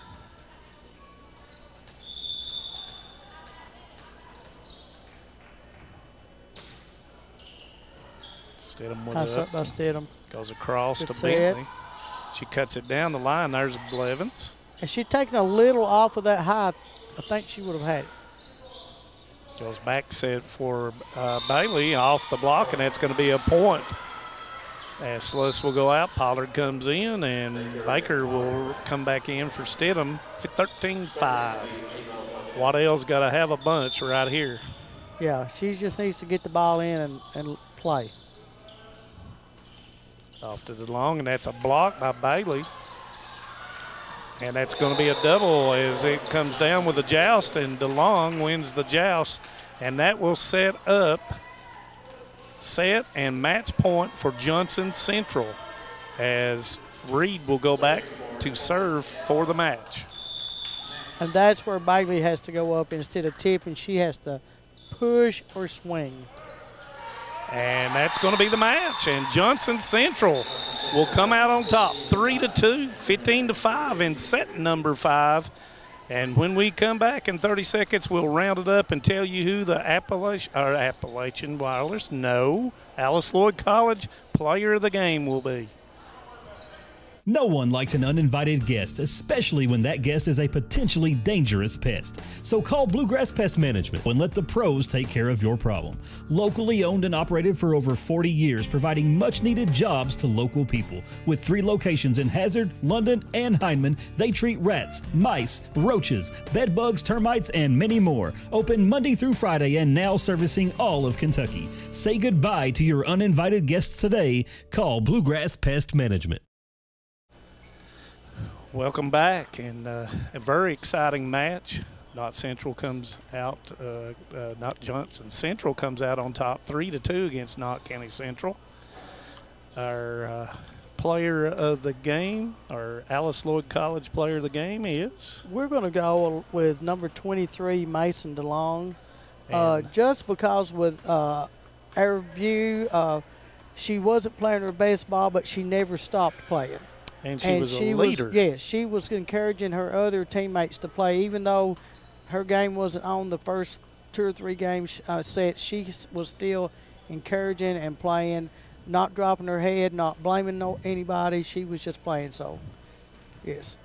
Stidham with Nice it up by Stidham. Goes across Good to set. Bentley. She cuts it down the line. There's Blevins. If she'd taken a little off of that height, I think she would have had it. Goes back set for Bailey off the block, and that's going to be a point As Sluss will go out, Pollard comes in, and Baker will come back in for Stidham. 13-5. Waddell's got to have a bunch right here. Yeah, she just needs to get the ball in and play. Off to DeLong, and that's a block by Bailey. And that's going to be a double as it comes down with a joust, and DeLong wins the joust. And that will set and match point for Johnson Central as Reed will go back to serve for the match. And that's where Bailey has to go up instead of tipping. She has to push or swing. And that's going to be the match. And Johnson Central will come out on top 3-2, 15-5 in set number 5. And when we come back in 30 seconds, we'll round it up and tell you who the Appalachian Wireless, Alice Lloyd College player of the game will be. No one likes an uninvited guest, especially when that guest is a potentially dangerous pest. So call Bluegrass Pest Management and let the pros take care of your problem. Locally owned and operated for over 40 years, providing much-needed jobs to local people. With 3 locations in Hazard, London, and Hindman, they treat rats, mice, roaches, bed bugs, termites, and many more. Open Monday through Friday and now servicing all of Kentucky. Say goodbye to your uninvited guests today. Call Bluegrass Pest Management. Welcome back, and a very exciting match. Knott Central comes out, Knott Johnson Central comes out on top 3-2 against Knott County Central. Our player of the game, our Alice Lloyd College player of the game is? We're going to go with number 23, Mason DeLong. Just because with our view, she wasn't playing her best ball, but she never stopped playing. And she was a leader. She was encouraging her other teammates to play. Even though her game wasn't on the first 2 or 3 games sets, she was still encouraging and playing, not dropping her head, not blaming anybody. She was just playing. So, yes,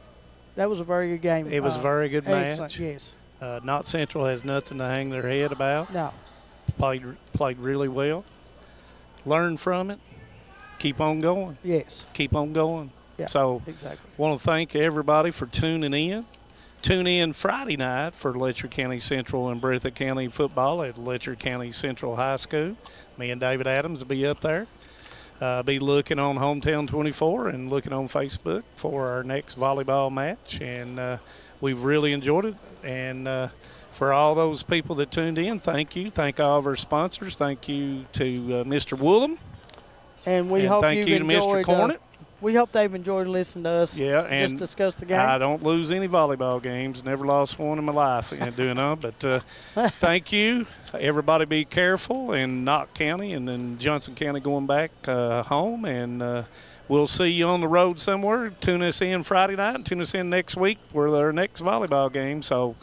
that was a very good game. It was a very good match. Excellent, yes. Knott Central has nothing to hang their head about. No. Played really well. Learn from it. Keep on going. Yes. Keep on going. Yeah, so exactly. Want to thank everybody for tuning in. Tune in Friday night for Letcher County Central and Breathitt County football at Letcher County Central High School. Me and David Adams will be up there. Be looking on Hometown 24 and looking on Facebook for our next volleyball match. And we've really enjoyed it. And for all those people that tuned in, thank you. Thank all of our sponsors. Thank you to Mr. Woolham. And we hope thank you to Mr. Cornett. We hope they've enjoyed listening to us just discuss the game. I don't lose any volleyball games. Never lost one in my life doing that. But thank you. Everybody be careful in Knott County and then Johnson County going back home. And we'll see you on the road somewhere. Tune us in Friday night and tune us in next week for our next volleyball game. So